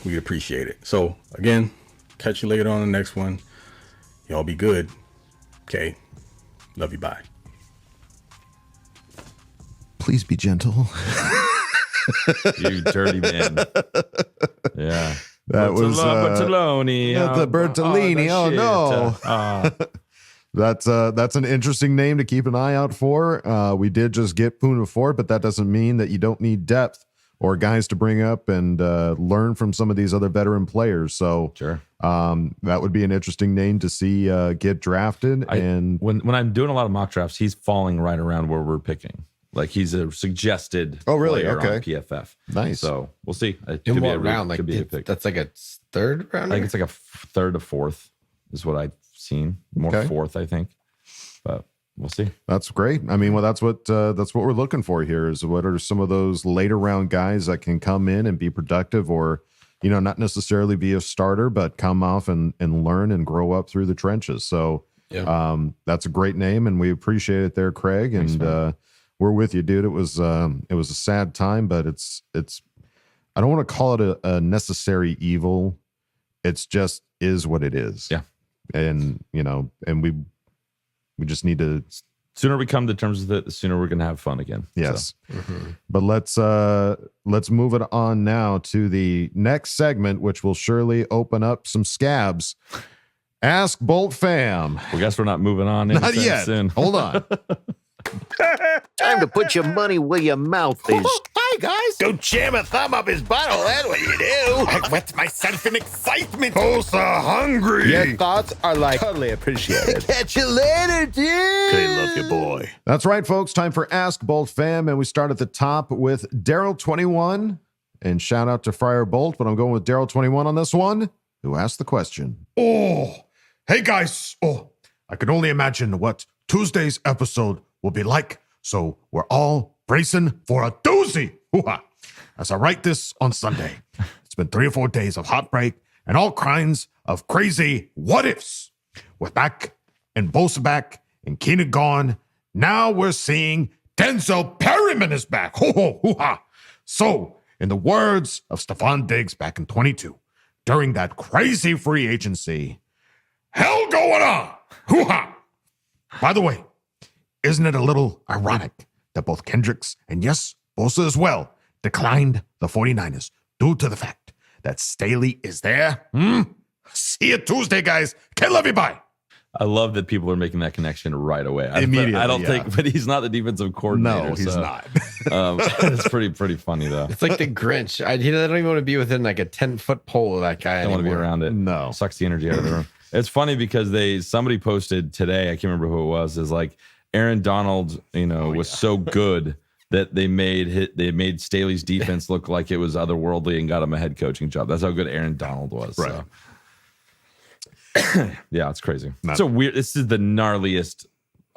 We'd appreciate it. So again, catch you later on the next one. Y'all be good. Okay. Love you. Bye. Please be gentle. You dirty man. Yeah. That was Bertolini. the Bertolini. Oh, no. That's an interesting name to keep an eye out for. We did just get Puna Ford, but that doesn't mean that you don't need depth or guys to bring up and learn from some of these other veteran players. So Sure. That would be an interesting name to see get drafted. And when I'm doing a lot of mock drafts, he's falling right around where we're picking. Like he's a suggested player on PFF. Nice. So we'll see. It In could be what round? Like could be a pick. that's like a third round. I think it's like a third to fourth is what I've seen. More fourth, I think. But we'll see. That's great. I mean, well, that's what we're looking for here is what are some of those later round guys that can come in and be productive or, you know, not necessarily be a starter, but come off and learn and grow up through the trenches. So that's a great name and we appreciate it there, Craig. Thanks, and we're with you, dude. It was a sad time, but it's I don't want to call it a necessary evil. It's just is what it is. Yeah. And, you know, and we just need to. Sooner we come to terms with it, the sooner we're going to have fun again. Yes. So. But let's move it on now to the next segment, which will surely open up some scabs. Ask Boltfam. Well, guess we're not moving on. Not yet. Soon. Hold on. Time to put your money where your mouth is. Hi, guys. Don't jam a thumb up his butthole. That's what you do. I wet myself in excitement. Oh, so hungry. Your thoughts are like totally appreciated. Catch you later, dude. I love you, boy. That's right, folks. Time for Ask Boltfam. And we start at the top with Daryl21. And shout out to Friar Bolt, but I'm going with Daryl21 on this one, who asked the question. Oh, hey, guys. Oh, I can only imagine what Tuesday's episode will be like. So we're all bracing for a doozy. Hoo-ha. As I write this on Sunday, it's been 3 or 4 days of heartbreak and all kinds of crazy what ifs. We're back and Bosa back and Keenan gone. Now we're seeing Denzel Perryman is back. Hoo-ha. So, in the words of Stephon Diggs back in 22, during that crazy free agency, hell going on. Hoo-ha. By the way, isn't it a little ironic that both Kendricks and yes, Bosa as well declined the 49ers due to the fact that Staley is there? See you Tuesday, guys. Can't love you. Bye. I love that people are making that connection right away. Immediately, I don't think, but he's not the defensive coordinator. No, he's not. It's pretty funny though. It's like the Grinch. I don't even want to be within like a 10-foot pole of that guy. I don't want to be around it. No, sucks the energy out of the room. It's funny because somebody posted today. I can't remember who it was. Is like Aaron Donald, was so good that they made Staley's defense look like it was otherworldly and got him a head coaching job. That's how good Aaron Donald was. Right. So. Yeah, it's crazy. So weird. This is the gnarliest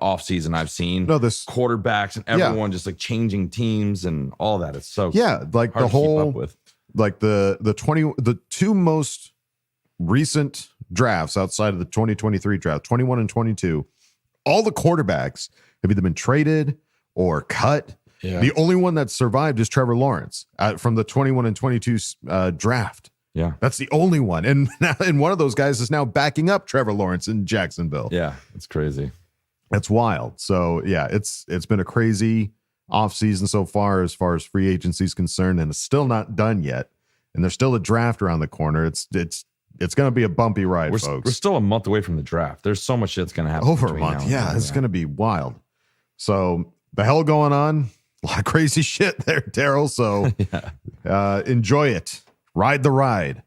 offseason I've seen. No, this quarterbacks and everyone just like changing teams and all that. It's so like hard the to keep whole up with. Like the two most recent drafts outside of the 2023 draft, 21 and 22, all the quarterbacks have either been traded or cut. Yeah. The only one that survived is Trevor Lawrence from the 21 and 22 draft. Yeah, that's the only one, and one of those guys is now backing up Trevor Lawrence in Jacksonville. Yeah, it's crazy. That's wild. So yeah, it's been a crazy offseason so far as free agency is concerned, and it's still not done yet. And there's still a draft around the corner. It's going to be a bumpy ride, folks. We're still a month away from the draft. There's so much that's going to happen. Over a month, yeah, it's going to be wild. So the hell going on? A lot of crazy shit there, Daryl. So enjoy it. Ride the ride.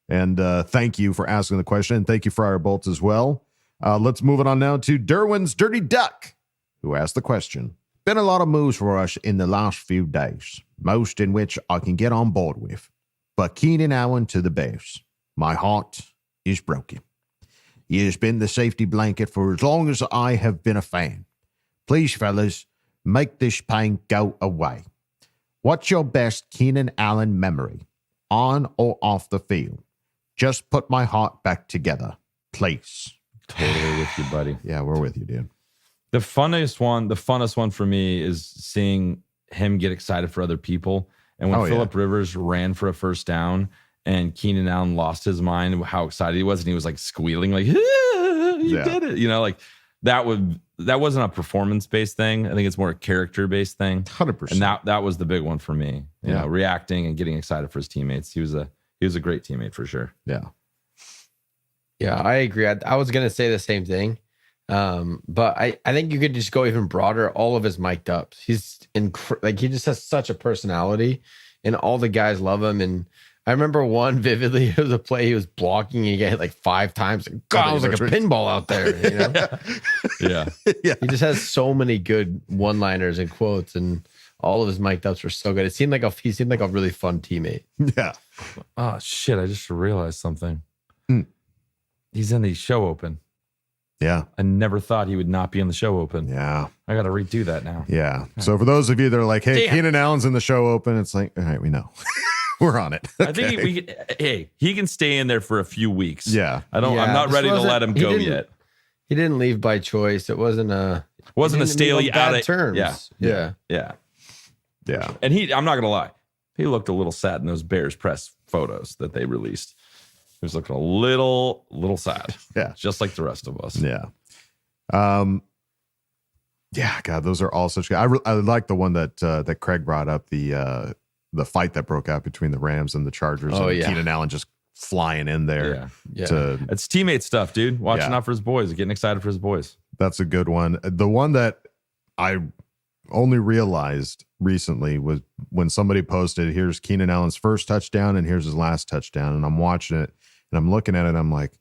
And thank you for asking the question. And thank you, Friar Bolt, as well. Let's move it on now to Derwin's Dirty Duck, who asked the question. Been a lot of moves for us in the last few days, most in which I can get on board with. But Keenan Allen to the Bears. My heart is broken. He has been the safety blanket for as long as I have been a fan. Please, fellas, make this pain go away. What's your best Keenan Allen memory? On or off the field. Just put my heart back together, please. Totally with you, buddy. Yeah, we're with you, dude. The funnest one for me is seeing him get excited for other people. And when Phillip Rivers ran for a first down and Keenan Allen lost his mind, how excited he was, and he was like squealing, like, you did it. That wasn't a performance-based thing. I think it's more a character-based thing. 100%. And that was the big one for me. You know, reacting and getting excited for his teammates. He was a great teammate for sure. Yeah. Yeah, I agree. I was gonna say the same thing. But I think you could just go even broader. All of his mic'd ups. He's he just has such a personality. and all the guys love him. And I remember one vividly. It was a play he was blocking. And he got hit like 5 times. God, it was like a pinball out there. You know? Yeah. He just has so many good one-liners and quotes, and all of his mic'd ups were so good. He seemed like a really fun teammate. Yeah. Oh shit! I just realized something. He's in the show open. Yeah. I never thought he would not be in the show open. Yeah. I got to redo that now. Yeah. So for those of you that are like, hey, Keenan Allen's in the show open, it's like, all right, we know. We're on it. I think he can stay in there for a few weeks. Yeah. I'm not ready to let him go yet. He didn't leave by choice. It wasn't a Staley out of terms. Yeah. And I'm not gonna lie, he looked a little sad in those Bears press photos that they released. He was looking a little sad. Yeah. Just like the rest of us. Yeah. Yeah, God, those are all such good. I like the one that Craig brought up, the fight that broke out between the Rams and the Chargers. Oh, and yeah. Keenan Allen just flying in there. Yeah. It's teammate stuff, dude. Watching out for his boys, getting excited for his boys. That's a good one. The one that I only realized recently was when somebody posted, here's Keenan Allen's first touchdown and here's his last touchdown. And I'm watching it and I'm looking at it. I'm like,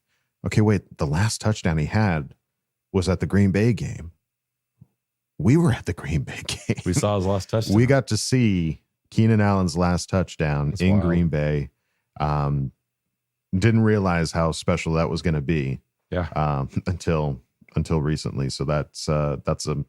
okay, wait, the last touchdown he had was at the Green Bay game. We were at the Green Bay game. We saw his last touchdown. We got to see Keenan Allen's last touchdown in wild. Green Bay. Didn't realize how special that was going to be. Yeah. Until recently. So that's a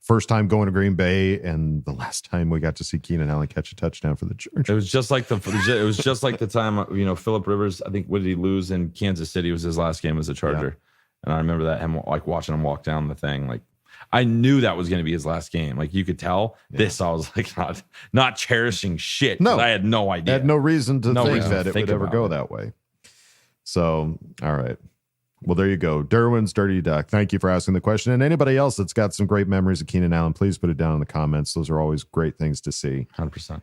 first time going to Green Bay, and the last time we got to see Keenan Allen catch a touchdown for the Chargers. It was just like the time, Phillip Rivers, I think, what did he lose in Kansas City? It was his last game as a Charger. Yeah. And I remember that, him like watching him walk down the thing. Like, I knew that was going to be his last game. Like, you could tell. This, I was like not cherishing shit. No, I had no idea. I had no reason to think that it would ever go that way. So, all right. Well, there you go. Derwin's Dirty Duck. Thank you for asking the question. And anybody else that's got some great memories of Keenan Allen, please put it down in the comments. Those are always great things to see. 100%.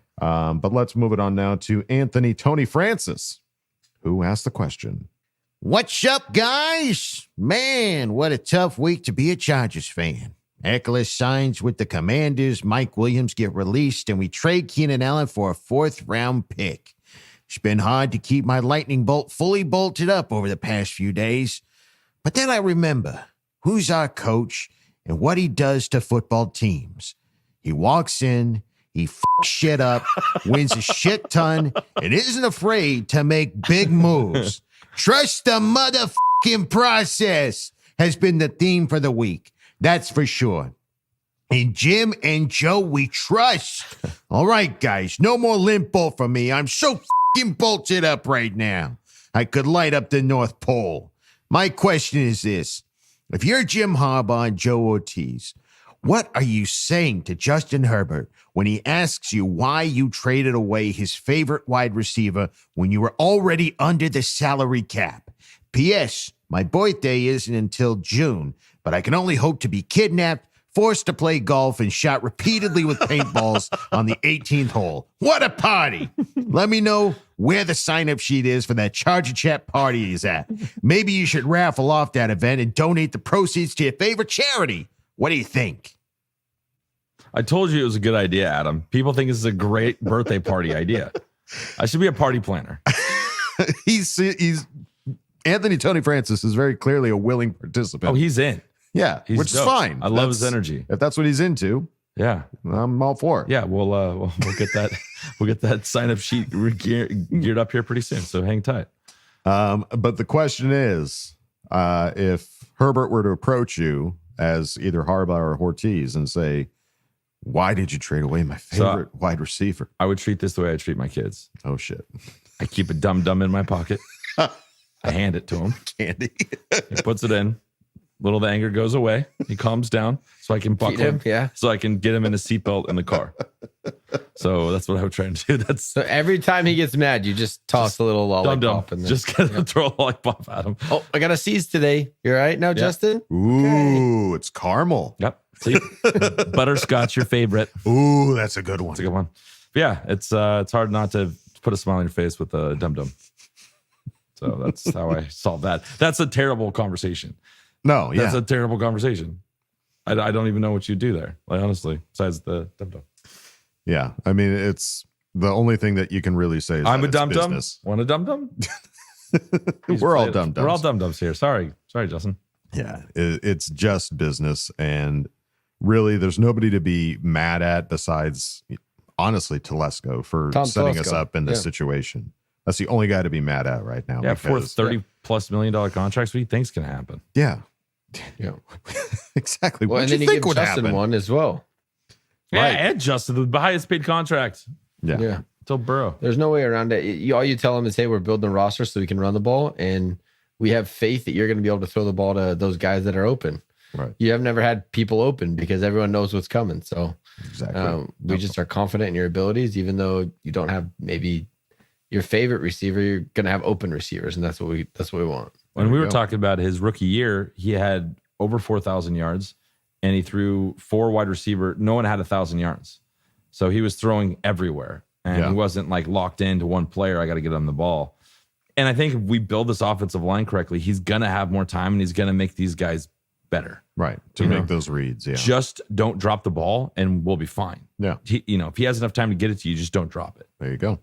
But let's move it on now to Anthony Tony Francis, who asked the question. What's up, guys? Man, what a tough week to be a Chargers fan. Eckler signs with the Commanders. Mike Williams get released, and we trade Keenan Allen for a 4th-round pick. It's been hard to keep my lightning bolt fully bolted up over the past few days. But then I remember who's our coach and what he does to football teams. He walks in, he fucks shit up, wins a shit ton, and isn't afraid to make big moves. Trust the motherfucking process has been the theme for the week. That's for sure. And Jim and Joe, we trust. All right, guys, no more limp bolt for me. I'm so fucking bolted up right now. I could light up the North Pole. My question is this. If you're Jim Harbaugh and Joe Ortiz, what are you saying to Justin Herbert when he asks you why you traded away his favorite wide receiver when you were already under the salary cap? P.S. My birthday isn't until June, but I can only hope to be kidnapped, forced to play golf, and shot repeatedly with paintballs on the 18th hole. What a party! Let me know where the sign-up sheet is for that Charger Chat party he's at. Maybe you should raffle off that event and donate the proceeds to your favorite charity. What do you think? I told you it was a good idea, Adam. People think this is a great birthday party idea. I should be a party planner. He's Anthony Tony Francis is very clearly a willing participant. Oh, he's in. Yeah, He's which dope. is fine. I love his energy. If that's what he's into, yeah, I'm all for it. Yeah, we'll get that sign up sheet geared up here pretty soon. So hang tight. But the question is, if Herbert were to approach you as either Harbaugh or Ortiz and say, "Why did you trade away my favorite wide receiver?" I would treat this the way I treat my kids. Oh shit! I keep a dum-dum in my pocket. I hand it to him. Candy. He puts it in. Little the anger goes away. He calms down, so I can buckle him. Yeah. So I can get him in a seatbelt in the car. So that's what I would try and do. So every time he gets mad, you just toss a little lollipop in there. Just gotta throw a lollipop at him. Oh, I got a seize today. You all right now, Justin? Ooh, it's caramel. Yep. See? Butterscotch, your favorite. Ooh, that's a good one. That's a good one. But yeah, it's hard not to put a smile on your face with a dum-dum. So that's how I solve that. That's a terrible conversation. No, yeah. That's a terrible conversation. I don't even know what you do there. Like, honestly, besides the dum-dum. Yeah. I mean, it's The only thing that you can really say is I'm that a it's dum-dum. business. Want a dum-dum? We're all dum-dums. We're all dum-dums here. Sorry, Justin. Yeah, it's just business. And really, there's nobody to be mad at besides, honestly, Telesco for setting us up in this situation. That's the only guy to be mad at right now. Yeah, for $30+ million contracts, what do you think's going to happen? Yeah. Yeah. Exactly. Well, What and do then you you think give would Justin happen? one as well. Yeah, Right. and Justin, the highest paid contract. Yeah. Till Burrow. There's no way around it. All you tell him is, hey, we're building a roster so we can run the ball, and we have faith that you're going to be able to throw the ball to those guys that are open. Right. You have never had people open because everyone knows what's coming. So Exactly. we just are confident in your abilities, even though you don't have maybe your favorite receiver. You're going to have open receivers, and that's what we want. When we were talking about his rookie year, he had over 4,000 yards, and he threw 4 wide receiver. No one had 1,000 yards, so he was throwing everywhere, and he wasn't like locked into one player. I got to get him the ball. And I think if we build this offensive line correctly, he's going to have more time, and he's going to make these guys better. Right. To make those reads. Yeah. Just don't drop the ball, and we'll be fine. Yeah. If he has enough time to get it to you, just don't drop it. There you go.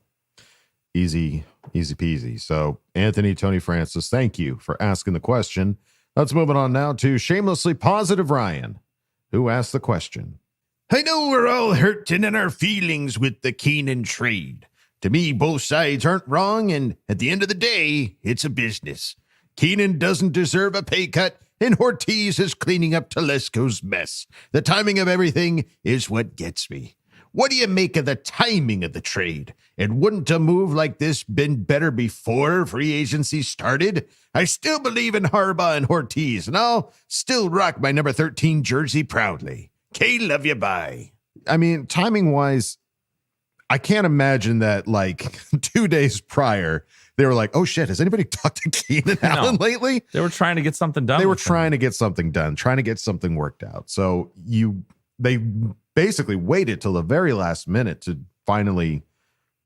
Easy peasy. So, Anthony Tony Francis, thank you for asking the question. Let's move on now to Shamelessly Positive Ryan, who asked the question. I know we're all hurting in our feelings with the Keenan trade. To me, both sides aren't wrong, and at the end of the day, it's a business. Keenan doesn't deserve a pay cut, and Ortiz is cleaning up Telesco's mess. The timing of everything is what gets me. What do you make of the timing of the trade? And wouldn't a move like this been better before free agency started? I still believe in Harbaugh and Ortiz, and I'll still rock my number 13 jersey proudly. K, love you, bye. I mean, timing wise, I can't imagine that like 2 days prior, they were like, oh shit, has anybody talked to Keenan Allen lately? They were trying to get something done. They were trying to get something done, trying to get something worked out. So they basically waited till the very last minute to finally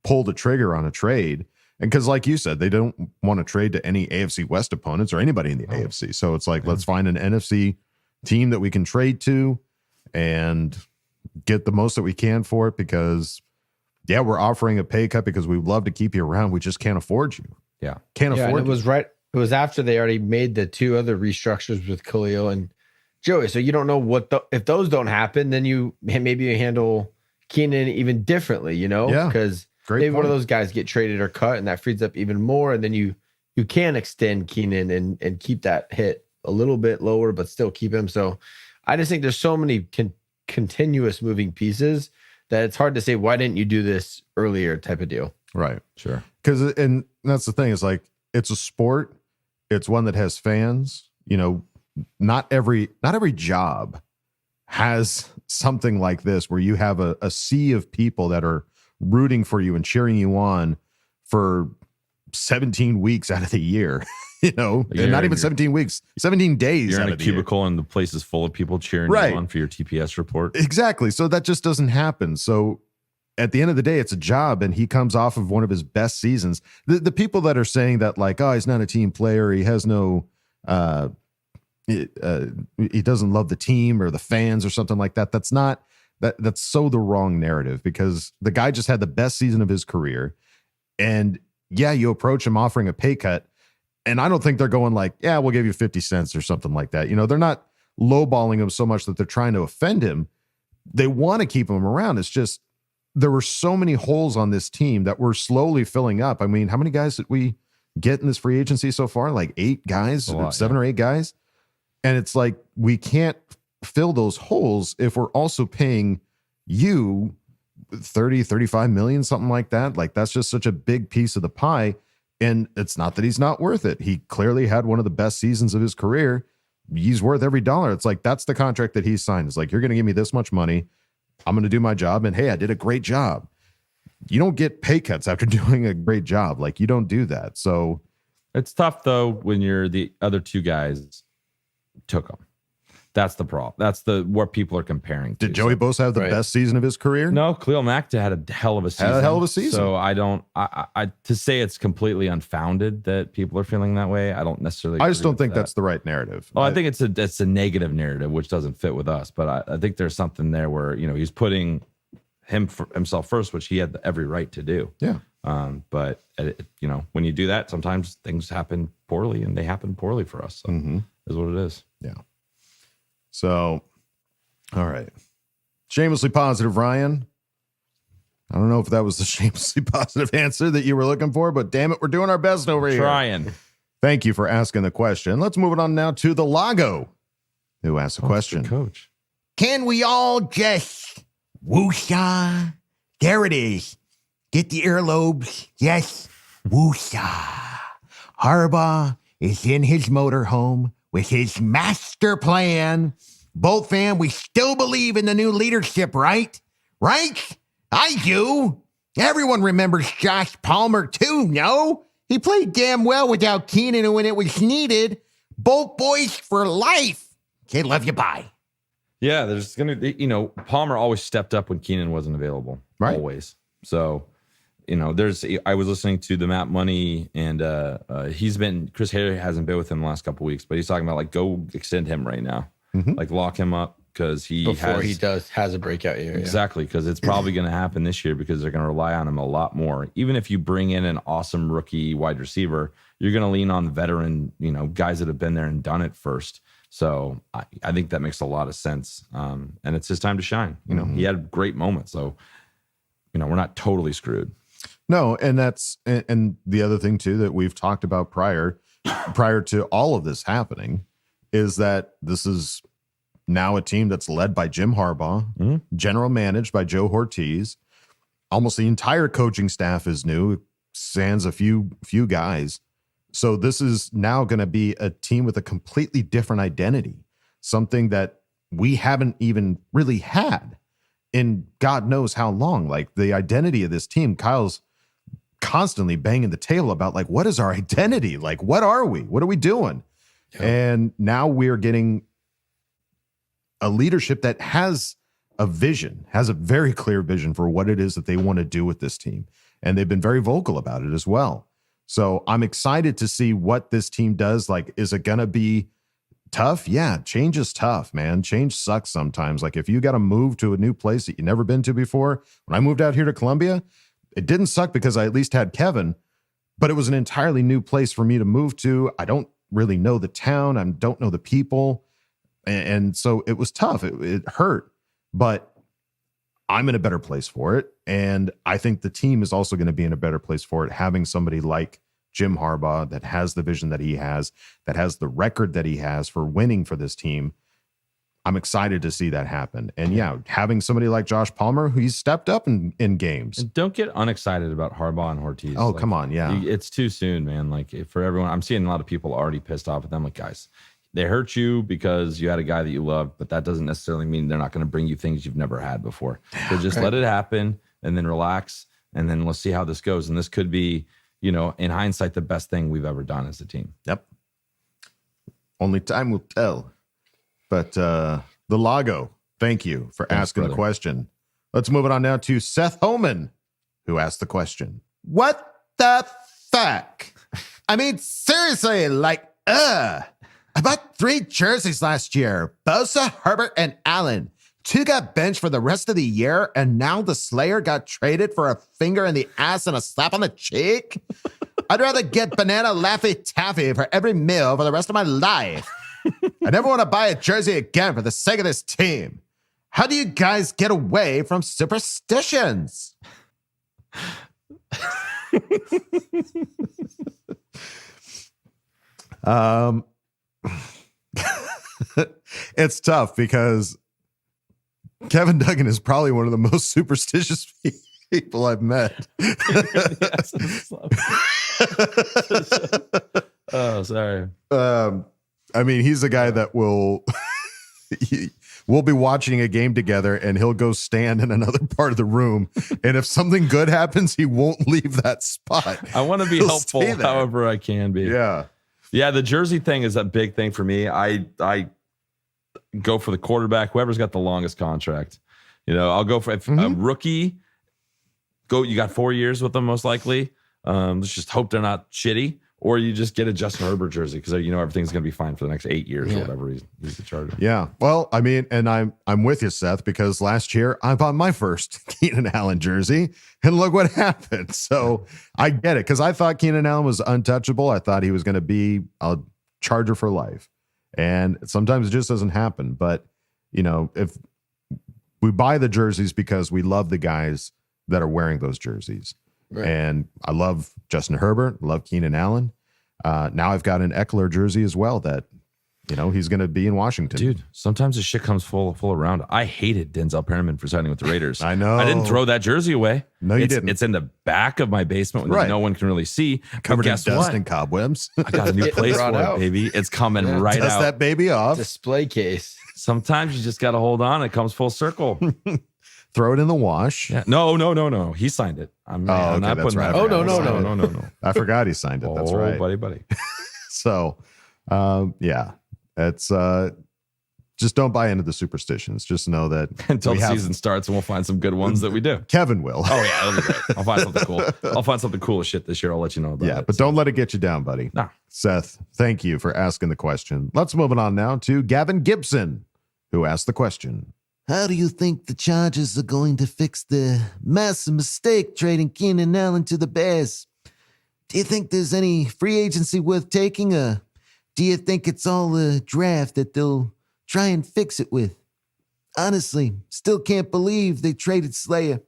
pull the trigger on a trade. And because like you said, they don't want to trade to any AFC West opponents or anybody in the AFC. So it's like, let's find an NFC team that we can trade to and get the most that we can for it, because we're offering a pay cut because we'd love to keep you around. We just can't afford you. Yeah. Can't afford and it was right. It was after they already made the 2 other restructures with Khalil and Joey. So you don't know if those don't happen, then maybe you handle Keenan even differently, because maybe one of those guys get traded or cut, and that frees up even more. And then you can extend Keenan and keep that hit a little bit lower, but still keep him. So I just think there's so many continuous moving pieces that it's hard to say, why didn't you do this earlier type of deal. Right. Sure. Because, and that's the thing, is like, it's a sport. It's one that has fans. Not every job has something like this where you have a sea of people that are rooting for you and cheering you on for 17 weeks out of the year. And not even 17 weeks, 17 days. You're out in a of the cubicle and the place is full of people cheering Right. you on for your TPS report. Exactly. So that just doesn't happen. So at the end of the day, it's a job, and he comes off of one of his best seasons. The people that are saying that, like, oh, he's not a team player, he has no, he doesn't love the team or the fans or something like that. That's so the wrong narrative, because the guy just had the best season of his career. And you approach him offering a pay cut, and I don't think they're going like, yeah, we'll give you 50 cents or something like that. They're not lowballing him so much that they're trying to offend him. They want to keep him around. It's just, there were so many holes on this team that we're slowly filling up. I mean, how many guys did we get in this free agency so far? Like 8 guys, 7 or 8 guys. And it's like, we can't fill those holes if we're also paying you 30, 35 million, something like that. Like, that's just such a big piece of the pie. And it's not that he's not worth it. He clearly had one of the best seasons of his career. He's worth every dollar. It's like, that's the contract that he signed. It's like, you're going to give me this much money. I'm going to do my job. And hey, I did a great job. You don't get pay cuts after doing a great job. Like, you don't do that. So it's tough though, when you're the other 2 guys took them. That's the problem. That's what people are comparing to. Did Joey Bosa have the best season of his career? No, Khalil Mack had a hell of a season. So I to say it's completely unfounded that people are feeling that way, I don't necessarily. I just don't think that's the right narrative. Well, I think it's a negative narrative, which doesn't fit with us. But I think there's something there where he's putting himself first, which he had every right to do. Yeah. But when you do that, sometimes things happen poorly, and they happen poorly for us. So is what it is. Yeah. So, all right. Shamelessly positive, Ryan. I don't know if that was the shamelessly positive answer that you were looking for, but damn it, we're doing our best over here. Trying. Thank you for asking the question. Let's move it on now to the Lago, who asked a question. Coach. Can we all just woosah? There it is. Get the earlobes. Yes. Woosah. Harbaugh is in his motorhome with his master plan. Boltfam, we still believe in the new leadership, right? Right? I do. Everyone remembers Josh Palmer too, no? He played damn well without Keenan when it was needed. Bolt boys for life. Okay, love you, bye. Yeah, there's going to, Palmer always stepped up when Keenan wasn't available. Right. Always. So, I was listening to the Matt Money, and Chris Harry hasn't been with him the last couple of weeks, but he's talking about like, go extend him right now. Like lock him up because he has a breakout year. Exactly. Because it's probably going to happen this year because they're going to rely on him a lot more. Even if you bring in an awesome rookie wide receiver, you're going to lean on veteran, guys that have been there and done it first. So I think that makes a lot of sense. And it's his time to shine. He had great moments. So, we're not totally screwed. No, and that's and the other thing too that we've talked about prior to all of this happening is that this is now a team that's led by Jim Harbaugh, general managed by Joe Ortiz. Almost the entire coaching staff is new, sans a few guys. So this is now going to be a team with a completely different identity, something that we haven't even really had in God knows how long. Like the identity of this team, Kyle's constantly banging the table about like, what is our identity? Like, what are we? What are we doing? Yeah. And now we're getting a leadership that has a vision, has a very clear vision for what it is that they want to do with this team. And they've been very vocal about it as well. So I'm excited to see what this team does. Like, is it going to be tough? Yeah, change is tough, man. Change sucks sometimes. Like if you got to move to a new place that you've never been to before. When I moved out here to Columbia, it didn't suck because I at least had Kevin, but it was an entirely new place for me to move to. I don't really know the town. I don't know the people. And so it was tough. It hurt, but I'm in a better place for it. And I think the team is also going to be in a better place for it, having somebody like Jim Harbaugh that has the vision that he has, that has the record that he has for winning for this team. I'm excited to see that happen. And yeah, having somebody like Josh Palmer, who he's stepped up in games. And don't get unexcited about Harbaugh and Ortiz. Oh, come on. Yeah. It's too soon, man. Like for everyone, I'm seeing a lot of people already pissed off at them. Like, guys, they hurt you because you had a guy that you loved, but that doesn't necessarily mean they're not going to bring you things you've never had before. So just let it happen and then relax. And then let's see how this goes. And this could be, in hindsight, the best thing we've ever done as a team. Yep. Only time will tell. But the Lago, thank you for asking the question. Let's move it on now to Seth Homan, who asked the question. What the fuck? I mean, seriously, like, I bought 3 jerseys last year. Bosa, Herbert, and Allen. 2 got benched for the rest of the year, and now the Slayer got traded for a finger in the ass and a slap on the cheek? I'd rather get banana Laffy Taffy for every meal for the rest of my life. I never want to buy a jersey again for the sake of this team. How do you guys get away from superstitions? It's tough because Kevin Duggan is probably one of the most superstitious people I've met. Oh, sorry. I mean, he's the guy that we'll be watching a game together and he'll go stand in another part of the room. And if something good happens, he won't leave that spot. I want to be helpful however I can be. Yeah. Yeah. The jersey thing is a big thing for me. I go for the quarterback, whoever's got the longest contract. I'll go for a rookie. You got 4 years with them, most likely. Let's just hope they're not shitty. or you just get a Justin Herbert jersey because you know everything's going to be fine for the next 8 years or whatever. He's the Charger. Yeah. Well, I mean, and I'm with you, Seth, because last year I bought my first Keenan Allen jersey, and look what happened. So I get it, because I thought Keenan Allen was untouchable. I thought he was going to be a Charger for life, and sometimes it just doesn't happen. But you know, if we buy the jerseys because we love the guys that are wearing those jerseys. Right. And I love Justin Herbert, love Keenan Allen. Now I've got an Eckler jersey as well that, you know, he's going to be in Washington. Dude, sometimes the shit comes full around. I hated Denzel Perryman for signing with the Raiders. I know. I didn't throw that jersey away. No, you didn't. It's in the back of my basement when no one can really see. Covered in dust and cobwebs. I got a new place for it, baby. It's coming right Dust out. that baby off. Display case. Sometimes you just got to hold on. It comes full circle. Throw it in the wash. Yeah. No. He signed it. I'm not that's putting right. that. Oh, No. I forgot he signed it. That's right. buddy. So, yeah, it's just don't buy into the superstitions. Just know that Until the season starts, and we'll find some good ones that we do. Kevin will. Oh yeah, that'll be great. I'll find something cool. I'll find something cool as shit this year. I'll let you know about it. Yeah, but don't let it get you down, buddy. Nah. Seth, thank you for asking the question. Let's move it on now to Gavin Gibson, who asked the question. How do you think the Chargers are going to fix the massive mistake trading Keenan Allen to the Bears? Do you think there's any free agency worth taking, or do you think it's all a draft that they'll try and fix it with? Honestly, still can't believe they traded Slayer.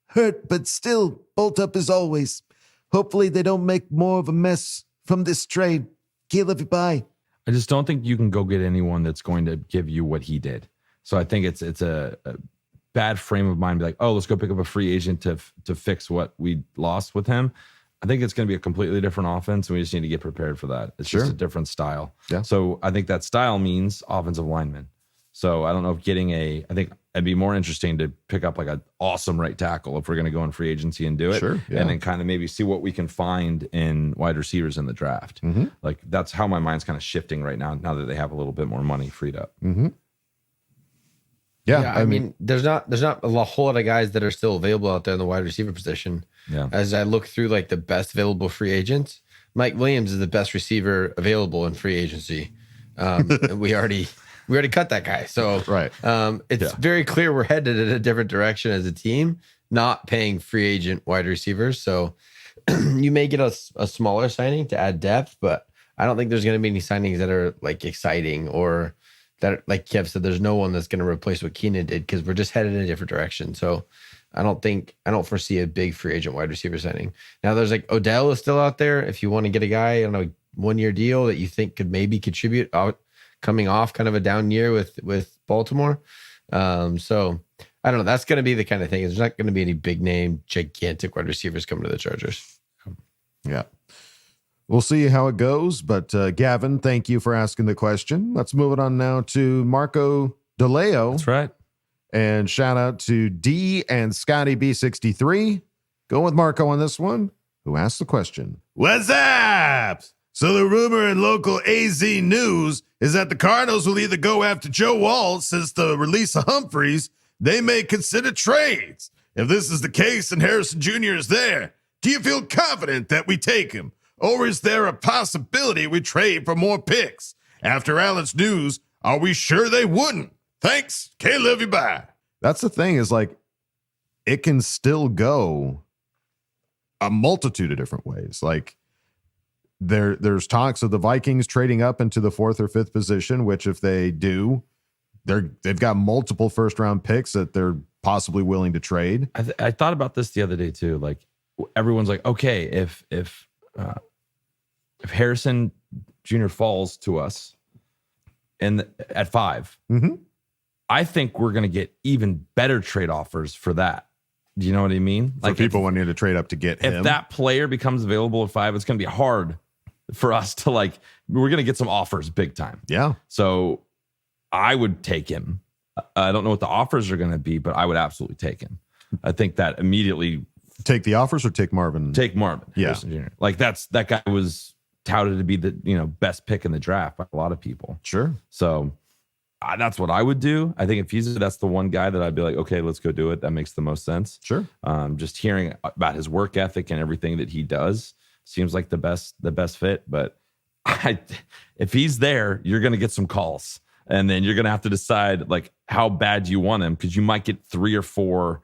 Hurt, but still, bolt up as always. Hopefully they don't make more of a mess from this trade. Can't love you, bye. I just don't think you can go get anyone that's going to give you what he did. So I think it's a bad frame of mind. Be like, oh, let's go pick up a free agent to fix what we lost with him. I think it's going to be a completely different offense, and we just need to get prepared for that. It's just a different style. Yeah. So I think that style means offensive lineman. So I don't know if I think it'd be more interesting to pick up like an awesome right tackle if we're going to go in free agency and do it. Sure. Yeah. And then kind of maybe see what we can find in wide receivers in the draft. Mm-hmm. Like that's how my mind's kind of shifting right now that they have a little bit more money freed up. Mm-hmm. Yeah, I mean, there's not a whole lot of guys that are still available out there in the wide receiver position. Yeah. As I look through like the best available free agents, Mike Williams is the best receiver available in free agency. We already cut that guy, so right. It's very clear we're headed in a different direction as a team, not paying free agent wide receivers. So you may get a smaller signing to add depth, but I don't think there's going to be any signings that are like exciting or that, like Kev said, there's no one that's going to replace what Keenan did because we're just headed in a different direction. So I don't foresee a big free agent wide receiver signing. Now there's like Odell is still out there. If you want to get a guy on a 1-year deal that you think could maybe contribute out coming off kind of a down year with Baltimore. So I don't know. That's going to be the kind of thing. There's not going to be any big name, gigantic wide receivers coming to the Chargers. Yeah. We'll see how it goes, but Gavin, thank you for asking the question. Let's move it on now to Marco DeLeo. That's right. And shout out to D and Scotty B63. Go with Marco on this one, who asked the question. What's up? So the rumor in local AZ news is that the Cardinals will either go after Joe Wall since the release of Humphreys, they may consider trades. If this is the case and Harrison Jr. is there, do you feel confident that we take him? Or is there a possibility we trade for more picks? After Allen's news, are we sure they wouldn't? Thanks. Can't love you, bye. That's the thing is like, it can still go a multitude of different ways. Like there's talks of the Vikings trading up into the 4th or 5th position, which if they do, they've got multiple first round picks that they're possibly willing to trade. I thought about this the other day too. Like everyone's like, okay, if Harrison Jr. falls to us at 5, mm-hmm. I think we're going to get even better trade offers for that. Do you know what I mean? Like people wanting to trade up to get him. If that player becomes available at 5, it's going to be hard for us to we're going to get some offers big time. Yeah. So I would take him. I don't know what the offers are going to be, but I would absolutely take him. I think that immediately. Take the offers or take Marvin? Take Marvin. Yeah. Jr. Like that guy was touted to be the best pick in the draft by a lot of people. Sure. So that's what I would do. I think if that's the one guy that I'd be like, okay, let's go do it. That makes the most sense. Sure. Just hearing about his work ethic and everything that he does, seems like the best fit. But if he's there, you're going to get some calls, and then you're going to have to decide like how bad you want him, because you might get 3 or 4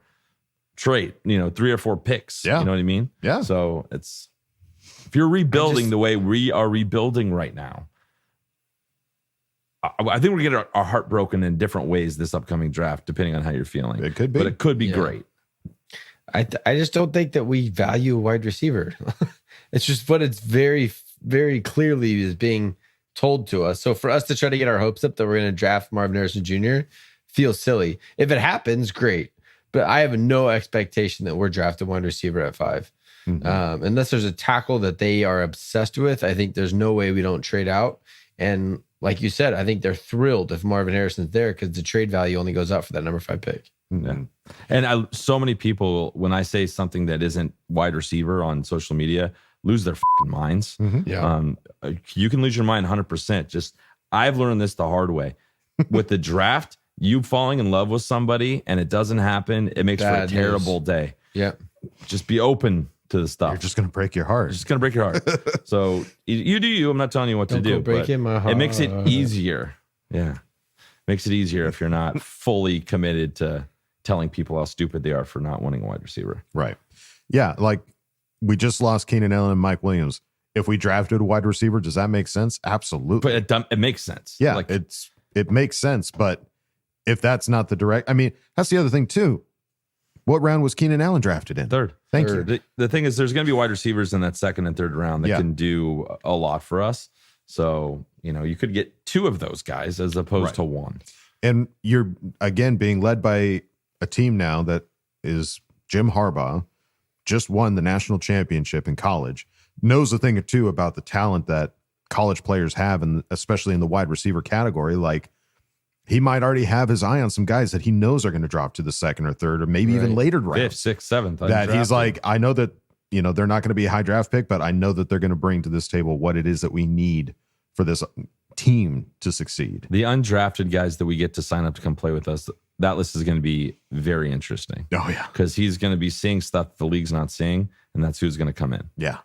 trade, 3 or 4 picks. Yeah. You know what I mean? Yeah. So if you're rebuilding the way we are rebuilding right now, I think we're going to get our heart broken in different ways this upcoming draft, depending on how you're feeling. It could be. But it could be great. I just don't think that we value a wide receiver. It's just what it's very, very clearly is being told to us. So for us to try to get our hopes up that we're going to draft Marvin Harrison Jr. feels silly. If it happens, great. But I have no expectation that we're drafting wide receiver at 5. Mm-hmm. Unless there's a tackle that they are obsessed with, I think there's no way we don't trade out. And like you said, I think they're thrilled if Marvin Harrison's there, because the trade value only goes up for that number 5 pick. Mm-hmm. And so many people, when I say something that isn't wide receiver on social media, lose their fucking minds. Mm-hmm. Yeah. You can lose your mind 100%. Just, I've learned this the hard way. With the draft, you falling in love with somebody and it doesn't happen, it makes for a terrible day. Yeah. Just be open to the stuff. You're just going to break your heart. It's just going to break your heart. So you do you. I'm not telling you what to do. Breaking my heart. It makes it easier. Yeah. Makes it easier if you're not fully committed to telling people how stupid they are for not wanting a wide receiver. Right. Yeah. Like, we just lost Keenan Allen and Mike Williams. If we drafted a wide receiver, does that make sense? Absolutely. But it makes sense. Yeah. Like, it makes sense. But if that's not the direct, I mean, that's the other thing too. What round was Keenan Allen drafted in? 3rd. Thank you. The thing is, there's going to be wide receivers in that 2nd and 3rd round that can do a lot for us. So, you could get 2 of those guys as opposed to 1. And you're, again, being led by a team now that is Jim Harbaugh, just won the national championship in college, knows a thing or two about the talent that college players have, and especially in the wide receiver category. Like, he might already have his eye on some guys that he knows are going to drop to the 2nd or 3rd, or maybe even later rounds. 5th, 6th, 7th. That he's like, I know that, they're not going to be a high draft pick, but I know that they're going to bring to this table what it is that we need for this team to succeed. The undrafted guys that we get to sign up to come play with us, that list is going to be very interesting. Oh, yeah. Because he's going to be seeing stuff the league's not seeing, and that's who's going to come in. Yeah.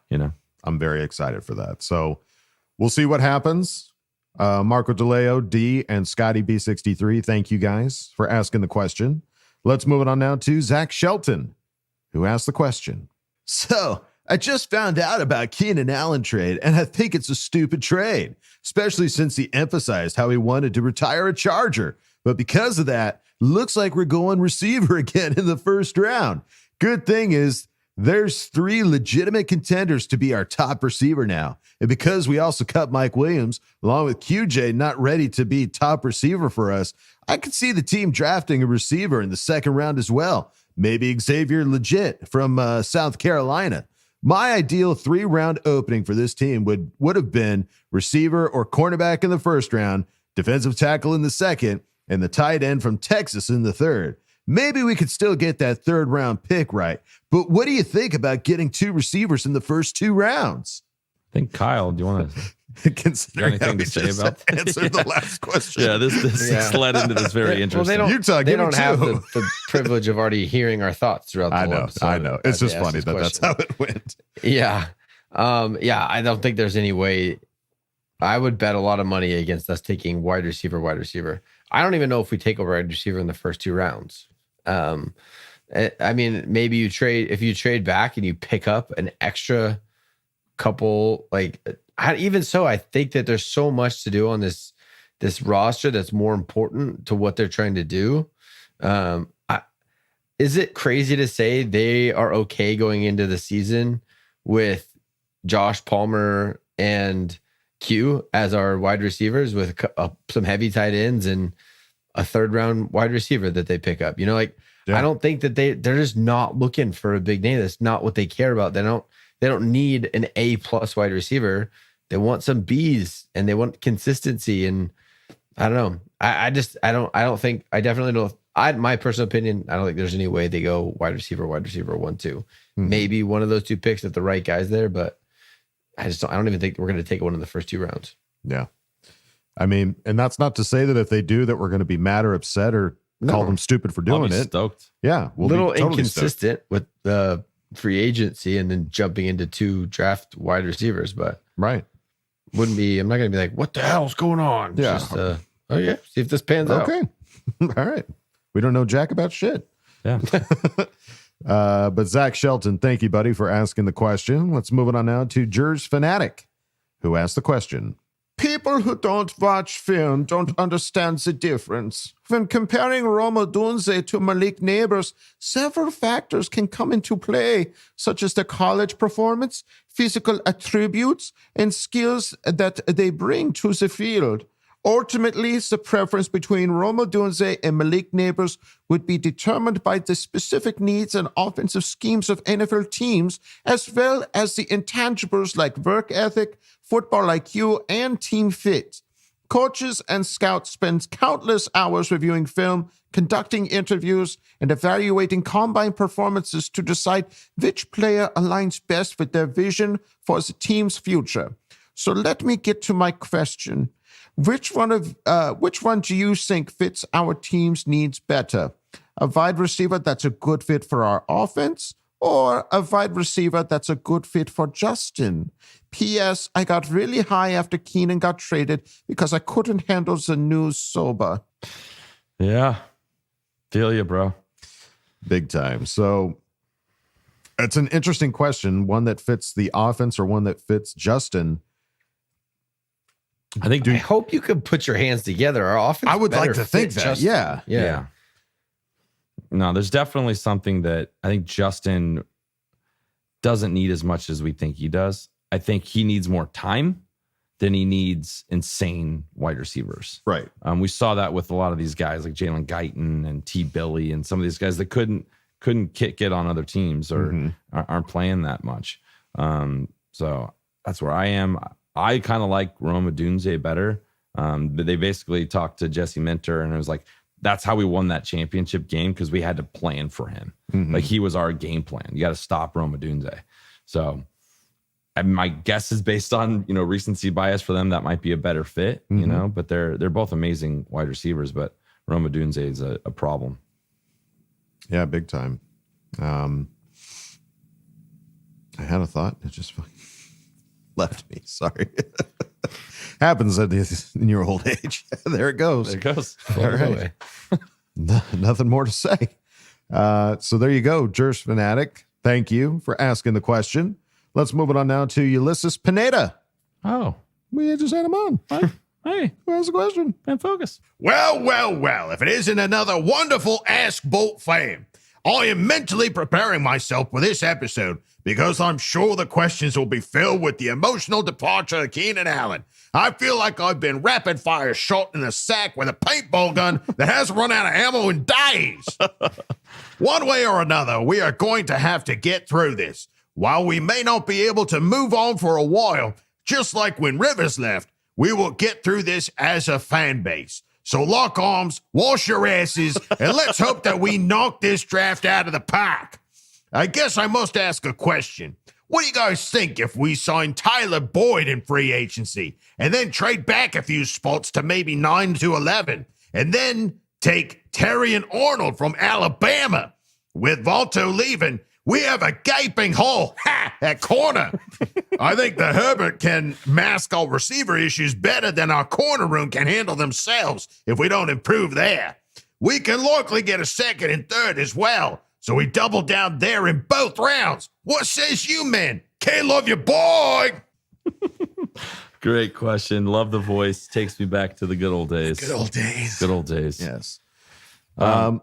I'm very excited for that. So we'll see what happens. Marco DeLeo, D, and Scotty B63, thank you guys for asking the question. Let's move it on now to Zach Shelton, who asked the question. So, I just found out about Keenan Allen trade, and I think it's a stupid trade, especially since he emphasized how he wanted to retire a Charger. But because of that, looks like we're going receiver again in the 1st round. Good thing is, there's 3 legitimate contenders to be our top receiver now. And because we also cut Mike Williams, along with QJ not ready to be top receiver for us, I could see the team drafting a receiver in the 2nd round as well. Maybe Xavier Legit from South Carolina. My ideal 3-round opening for this team would have been receiver or cornerback in the 1st round, defensive tackle in the 2nd, and the tight end from Texas in the 3rd. Maybe we could still get that 3rd round pick right. But what do you think about getting 2 receivers in the first 2 rounds? I think, Kyle, do you want to consider anything to say about that? Answer the last question. Yeah, this led into this very interesting. Well, they don't have the privilege of already hearing our thoughts throughout the whole episode. I know. It's just funny that's how it went. Yeah. I don't think there's any way. I would bet a lot of money against us taking wide receiver. I don't even know if we take a wide receiver in the first 2 rounds. I mean, maybe if you trade back and you pick up an extra couple, even so, I think that there's so much to do on this roster that's more important to what they're trying to do. Is it crazy to say they are okay going into the season with Josh Palmer and Q as our wide receivers, with some heavy tight ends and a 3rd round wide receiver that they pick up? I don't think that they're just not looking for a big name. That's not what they care about. They don't need an A+ wide receiver. They want some B's, and they want consistency. And I don't know. I definitely don't. My personal opinion, I don't think there's any way they go wide receiver 1, 2. Mm-hmm. Maybe one of those 2 picks if the right guy's there, but I don't even think we're going to take one in the first 2 rounds. Yeah. I mean, and that's not to say that if they do that, we're going to be mad or upset or call them stupid for doing it. Stoked. Yeah. We'll little be totally inconsistent stoked with the free agency and then jumping into 2 draft wide receivers, but right. I'm not going to be like, what the hell's going on? Yeah. Just, oh yeah. See if this pans out. Okay. All right. We don't know jack about shit. Yeah. But Zach Shelton, thank you, buddy, for asking the question. Let's move it on now to Jers Fanatic, who asked the question. People who don't watch film don't understand the difference. When comparing Roma Dunze to Malik Neighbors, several factors can come into play, such as their college performance, physical attributes, and skills that they bring to the field. Ultimately, the preference between Roma Dunze and Malik Neighbors would be determined by the specific needs and offensive schemes of NFL teams, as well as the intangibles like work ethic, football IQ, and team fit. Coaches and scouts spend countless hours reviewing film, conducting interviews, and evaluating combine performances to decide which player aligns best with their vision for the team's future. So let me get to my question. Which one do you think fits our team's needs better? A wide receiver that's a good fit for our offense, or a wide receiver that's a good fit for Justin? P.S. I got really high after Keenan got traded because I couldn't handle the news sober. Yeah. Feel you, bro. Big time. So it's an interesting question, one that fits the offense or one that fits Justin. I think. I hope you can put your hands together. Our offense. I would better like to think fit that. Justin. Yeah. No, there's definitely something that I think Justin doesn't need as much as we think he does. I think he needs more time than he needs insane wide receivers. Right. We saw that with a lot of these guys like Jalen Guyton and T. Billy and some of these guys that couldn't get on other teams or aren't playing that much. So that's where I am. I kind of like Roma Dunze better. But they basically talked to Jesse Minter and it was like, that's how we won that championship game because we had to plan for him. Like he was our game plan. You got to stop Roma Dunze. So my guess is based on, recency bias for them. That might be a better fit, but they're both amazing wide receivers, but Roma Dunze is a problem. Yeah, big time. I had a thought. It just left me. Sorry. Happens in your old age. There it goes. There it goes. All right. Nothing more to say. So there you go, Jers Fanatic. Thank you for asking the question. Let's move it on now to Ulysses Pineda. Oh. We just had him on. Hey. Who has the question? And focus. Well, if it isn't another wonderful Ask Boltfam, I am mentally preparing myself for this episode because I'm sure the questions will be filled with the emotional departure of Keenan Allen. I feel like I've been rapid fire shot in a sack with a paintball gun that hasn't run out of ammo in days. One way or another, we are going to have to get through this. While we may not be able to move on for a while, just like when Rivers left, we will get through this as a fan base. So lock arms, wash your asses, and let's hope that we knock this draft out of the park. I guess I must ask a question. What do you guys think if we sign Tyler Boyd in free agency and then trade back a few spots to maybe 9 to 11 and then take Terry and Arnold from Alabama? With Valto leaving, we have a gaping hole at corner. I think the Herbert can mask our receiver issues better than our corner room can handle themselves if we don't improve there. We can likely get a second and third as well, so we double down there in both rounds. What says you, man? Can't love your boy. Great question. Love the voice. Takes me back to the good old days. Good old days. Good old days. Yes.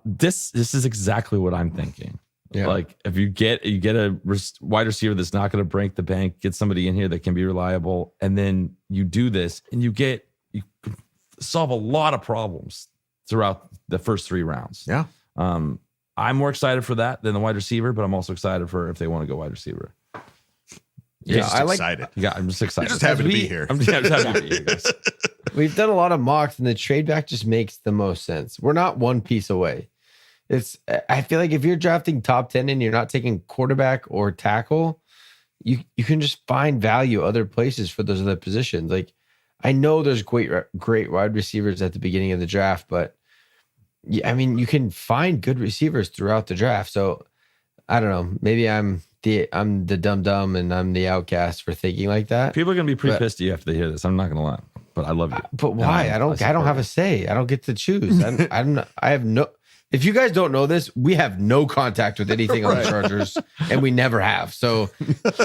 This is exactly what I'm thinking. Yeah. Like if you get a wide receiver that's not going to break the bank, get somebody in here that can be reliable, and then you do this and you solve a lot of problems throughout the first 3 rounds. Yeah. I'm more excited for that than the wide receiver, but I'm also excited for if they want to go wide receiver. Yeah, I like excited. Yeah, I'm just excited. You're just happy to be here. I'm just happy to be here, guys. We've done a lot of mocks, and the trade back just makes the most sense. We're not one piece away. I feel like if you're drafting top 10 and you're not taking quarterback or tackle, you can just find value other places for those other positions. Like I know there's great wide receivers at the beginning of the draft, but I mean, you can find good receivers throughout the draft. So I don't know. Maybe I'm the dumb and I'm the outcast for thinking like that. People are gonna be pretty pissed at you after they hear this. I'm not gonna lie, but I love you. But why? I don't have a say. I don't get to choose. I have no. If you guys don't know this, we have no contact with anything on the Chargers, and we never have. So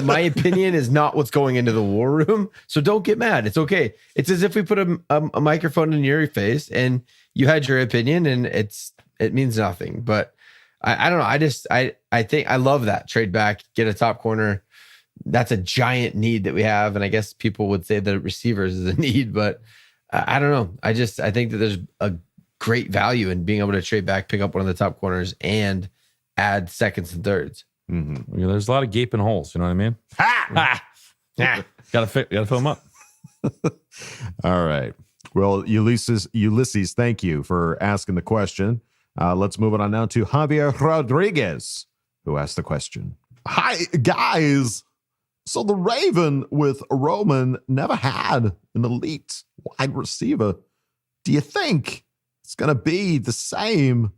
my opinion is not what's going into the war room. So don't get mad. It's okay. It's as if we put a microphone in your face and you had your opinion, and it means nothing. But I don't know. I think I love that trade back, get a top corner. That's a giant need that we have, and I guess people would say that receivers is a need, but I don't know. I think that there's a great value in being able to trade back, pick up one of the top corners, and add seconds and thirds. Mm-hmm. There's a lot of gaping holes. You know what I mean? Yeah. Gotta fill them up. All right. Well, Ulysses, thank you for asking the question. Let's move on now to Javier Rodriguez, who asked the question. Hi, guys. So the Raven with Roman never had an elite wide receiver. Do you think it's going to be the same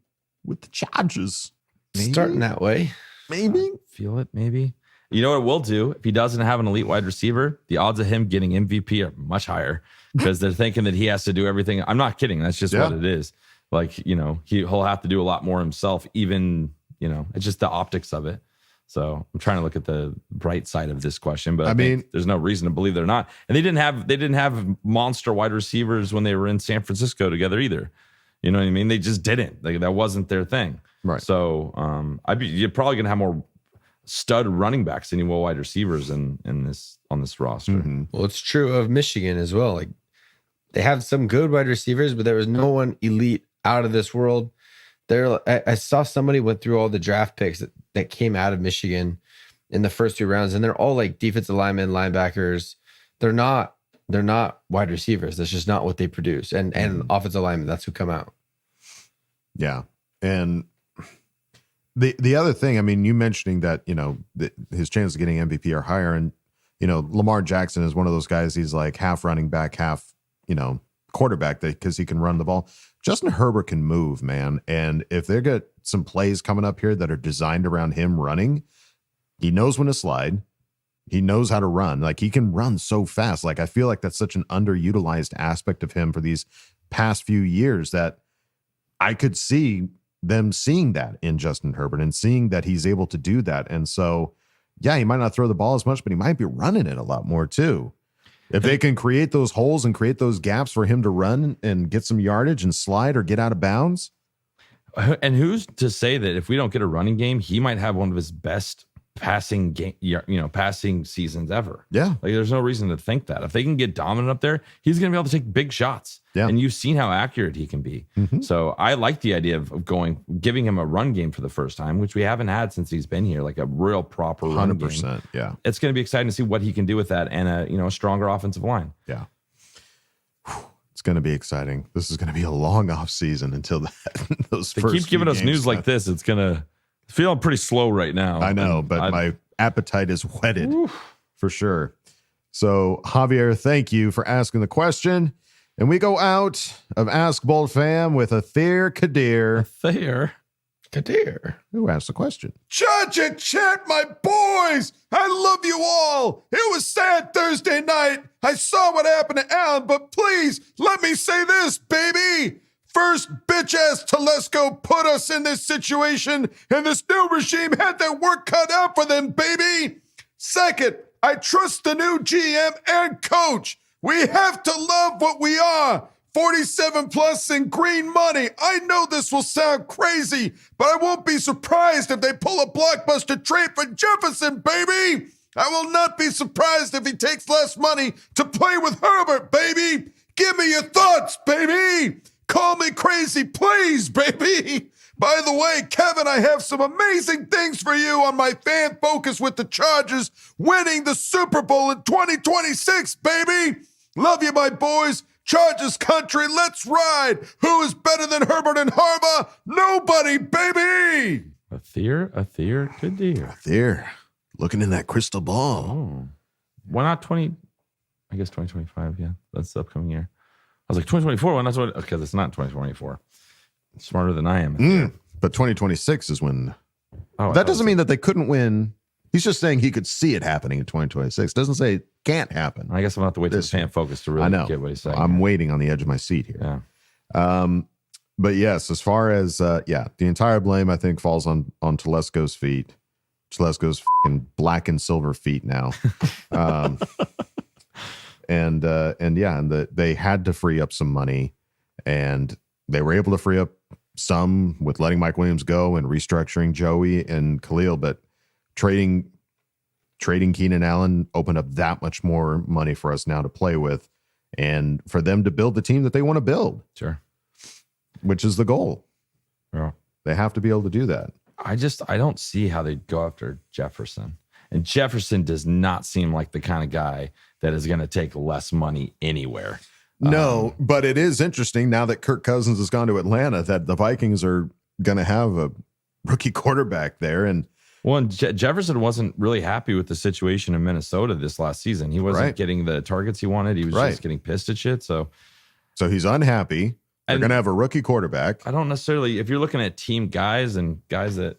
with the Chargers? Starting that way. Maybe. Feel it, maybe. You know what it will do? If he doesn't have an elite wide receiver, the odds of him getting MVP are much higher because they're thinking that he has to do everything. I'm not kidding. That's just what it is. Like, he'll have to do a lot more himself, even, it's just the optics of it. So I'm trying to look at the bright side of this question, but I mean, there's no reason to believe they're not. And they didn't have monster wide receivers when they were in San Francisco together either. You know what I mean? They just didn't. Like, that wasn't their thing. Right. So you're probably going to have more stud running backs than you will wide receivers on this roster. Mm-hmm. Well, it's true of Michigan as well. Like, they have some good wide receivers, but there was no one elite out of this world. I saw somebody went through all the draft picks that came out of Michigan in the first 2 rounds, and they're all like defensive linemen, linebackers. They're not wide receivers. That's just not what they produce. And offensive linemen, that's who come out. Yeah. And the other thing, I mean, you mentioning that, his chances of getting MVP are higher. And, Lamar Jackson is one of those guys. He's like half running back, half, quarterback because he can run the ball. Justin Herbert can move, man. And if they get some plays coming up here that are designed around him running, he knows when to slide. He knows how to run. Like, he can run so fast. Like, I feel like that's such an underutilized aspect of him for these past few years that I could see them seeing that in Justin Herbert and seeing that he's able to do that. And so, yeah, he might not throw the ball as much, but he might be running it a lot more too. If they can create those holes and create those gaps for him to run and get some yardage and slide or get out of bounds. And who's to say that if we don't get a running game, he might have one of his best passing game, passing seasons ever. Yeah. Like, there's no reason to think that. If they can get dominant up there, he's going to be able to take big shots. Yeah. And you've seen how accurate he can be. Mm-hmm. So I like the idea of giving him a run game for the first time, which we haven't had since he's been here, like a real proper run 100%. game. Yeah. It's going to be exciting to see what he can do with that and a stronger offensive line. Yeah. It's going to be exciting. This is going to be a long off season until those they first keep giving us news like this. It's going to feel pretty slow right now. I know, but my appetite is whetted for sure. So, Javier, thank you for asking the question. And we go out of Ask Boltfam with Athir Kadir. Athir Kadir. Who asked the question? Judge and chat, my boys. I love you all. It was sad Thursday night. I saw what happened to Allen, but please let me say this, baby. First, bitch-ass Telesco put us in this situation, and this new regime had their work cut out for them, baby. Second, I trust the new GM and coach. We have to love what we are. 47 plus in green money. I know this will sound crazy, but I won't be surprised if they pull a blockbuster trade for Jefferson, baby. I will not be surprised if he takes less money to play with Herbert, baby. Give me your thoughts, baby. Call me crazy, please, baby. By the way, Kevin, I have some amazing things for you on my fan focus with the Chargers winning the Super Bowl in 2026, baby. Love you, my boys. Chargers country, let's ride. Who is better than Herbert and Harbaugh? Nobody, baby. Athir Kadir. Athir, looking in that crystal ball. Oh. Why not 2025, yeah. That's the upcoming year. I was like, 2024, why not? Because it's not 2024. Smarter than I am. But 2026 is when. Oh, that doesn't mean that they couldn't win He's just saying he could see it happening in 2026. Doesn't say it can't happen. I guess I'm going to have to wait till the fan focus to really get what he's saying. I'm waiting on the edge of my seat here. Yeah. But yes, as far as the entire blame I think falls on Telesco's feet. Telesco's fucking black and silver feet now. And they had to free up some money, and they were able to free up some with letting Mike Williams go and restructuring Joey and Khalil, but trading Keenan Allen opened up that much more money for us now to play with, and for them to build the team that they want to build. Sure. Which is the goal. Yeah. They have to be able to do that. I don't see how they go after Jefferson. And Jefferson does not seem like the kind of guy that is going to take less money anywhere. No, but it is interesting now that Kirk Cousins has gone to Atlanta that the Vikings are going to have a rookie quarterback there. And Jefferson wasn't really happy with the situation in Minnesota this last season. He wasn't getting the targets he wanted. He was just getting pissed at shit. So he's unhappy. They're going to have a rookie quarterback. I don't necessarily, if you're looking at team guys and guys that,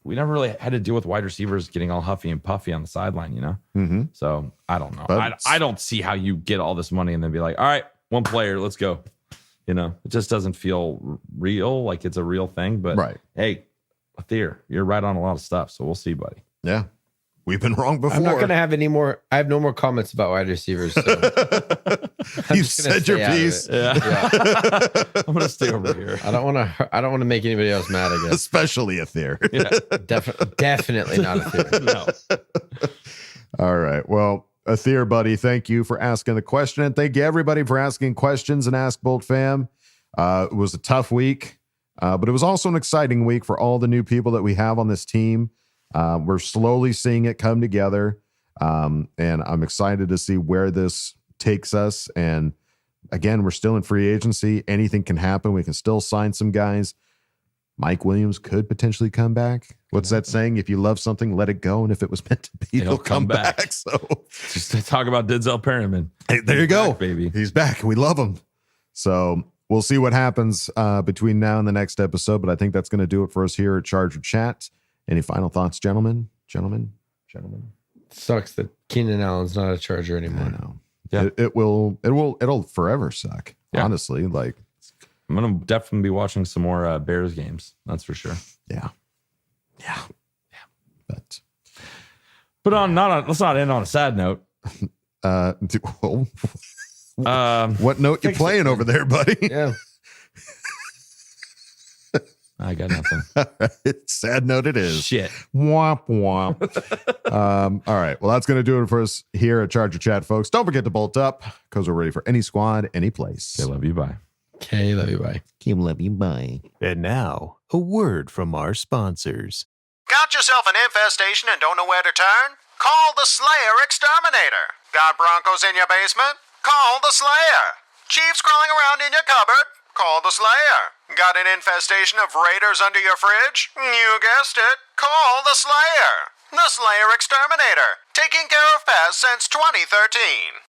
we never really had to deal with wide receivers getting all huffy and puffy on the sideline, Mm-hmm. So I don't know. I don't see how you get all this money and then be like, all right, one player, let's go. It just doesn't feel real, like it's a real thing. But hey, Athir, you're right on a lot of stuff. So we'll see, buddy. Yeah. We've been wrong before. I'm not going to have any more. I have no more comments about wide receivers. So You've said your piece. Yeah. I'm going to stay over here. I don't want to make anybody else mad, I guess. Especially Athir. Yeah. Definitely not Athir. No. All right. Well, Athir, buddy, thank you for asking the question. And thank you, everybody, for asking questions and Ask Boltfam. It was a tough week, but it was also an exciting week for all the new people that we have on this team. We're slowly seeing it come together, and I'm excited to see where this takes us. And again, we're still in free agency. Anything can happen. We can still sign some guys. Mike Williams could potentially come back. What's that saying? If you love something, let it go. And if it was meant to be, it'll come back. So just to talk about Denzel Perryman. Hey, there you go, baby. He's back. We love him. So we'll see what happens between now and the next episode. But I think that's going to do it for us here at Charger Chat. Any final thoughts, gentlemen? Sucks that Keenan Allen's not a Charger anymore. I know. Yeah. It'll forever suck. Yeah. Honestly, like I'm gonna definitely be watching some more Bears games. That's for sure. Yeah. But let's not end on a sad note. What note you playing over there, buddy? Yeah. I got nothing. Sad note it is. Shit. Womp womp. All right. Well, that's going to do it for us here at Charger Chat, folks. Don't forget to bolt up because we're ready for any squad, any place. Okay, love you. Bye. Okay, love you. Bye. Kim, love you. Bye. And now, a word from our sponsors. Got yourself an infestation and don't know where to turn? Call the Slayer Exterminator. Got Broncos in your basement? Call the Slayer. Chiefs crawling around in your cupboard? Call the Slayer. Got an infestation of raiders under your fridge? You guessed it. Call the Slayer. The Slayer Exterminator. Taking care of pests since 2013.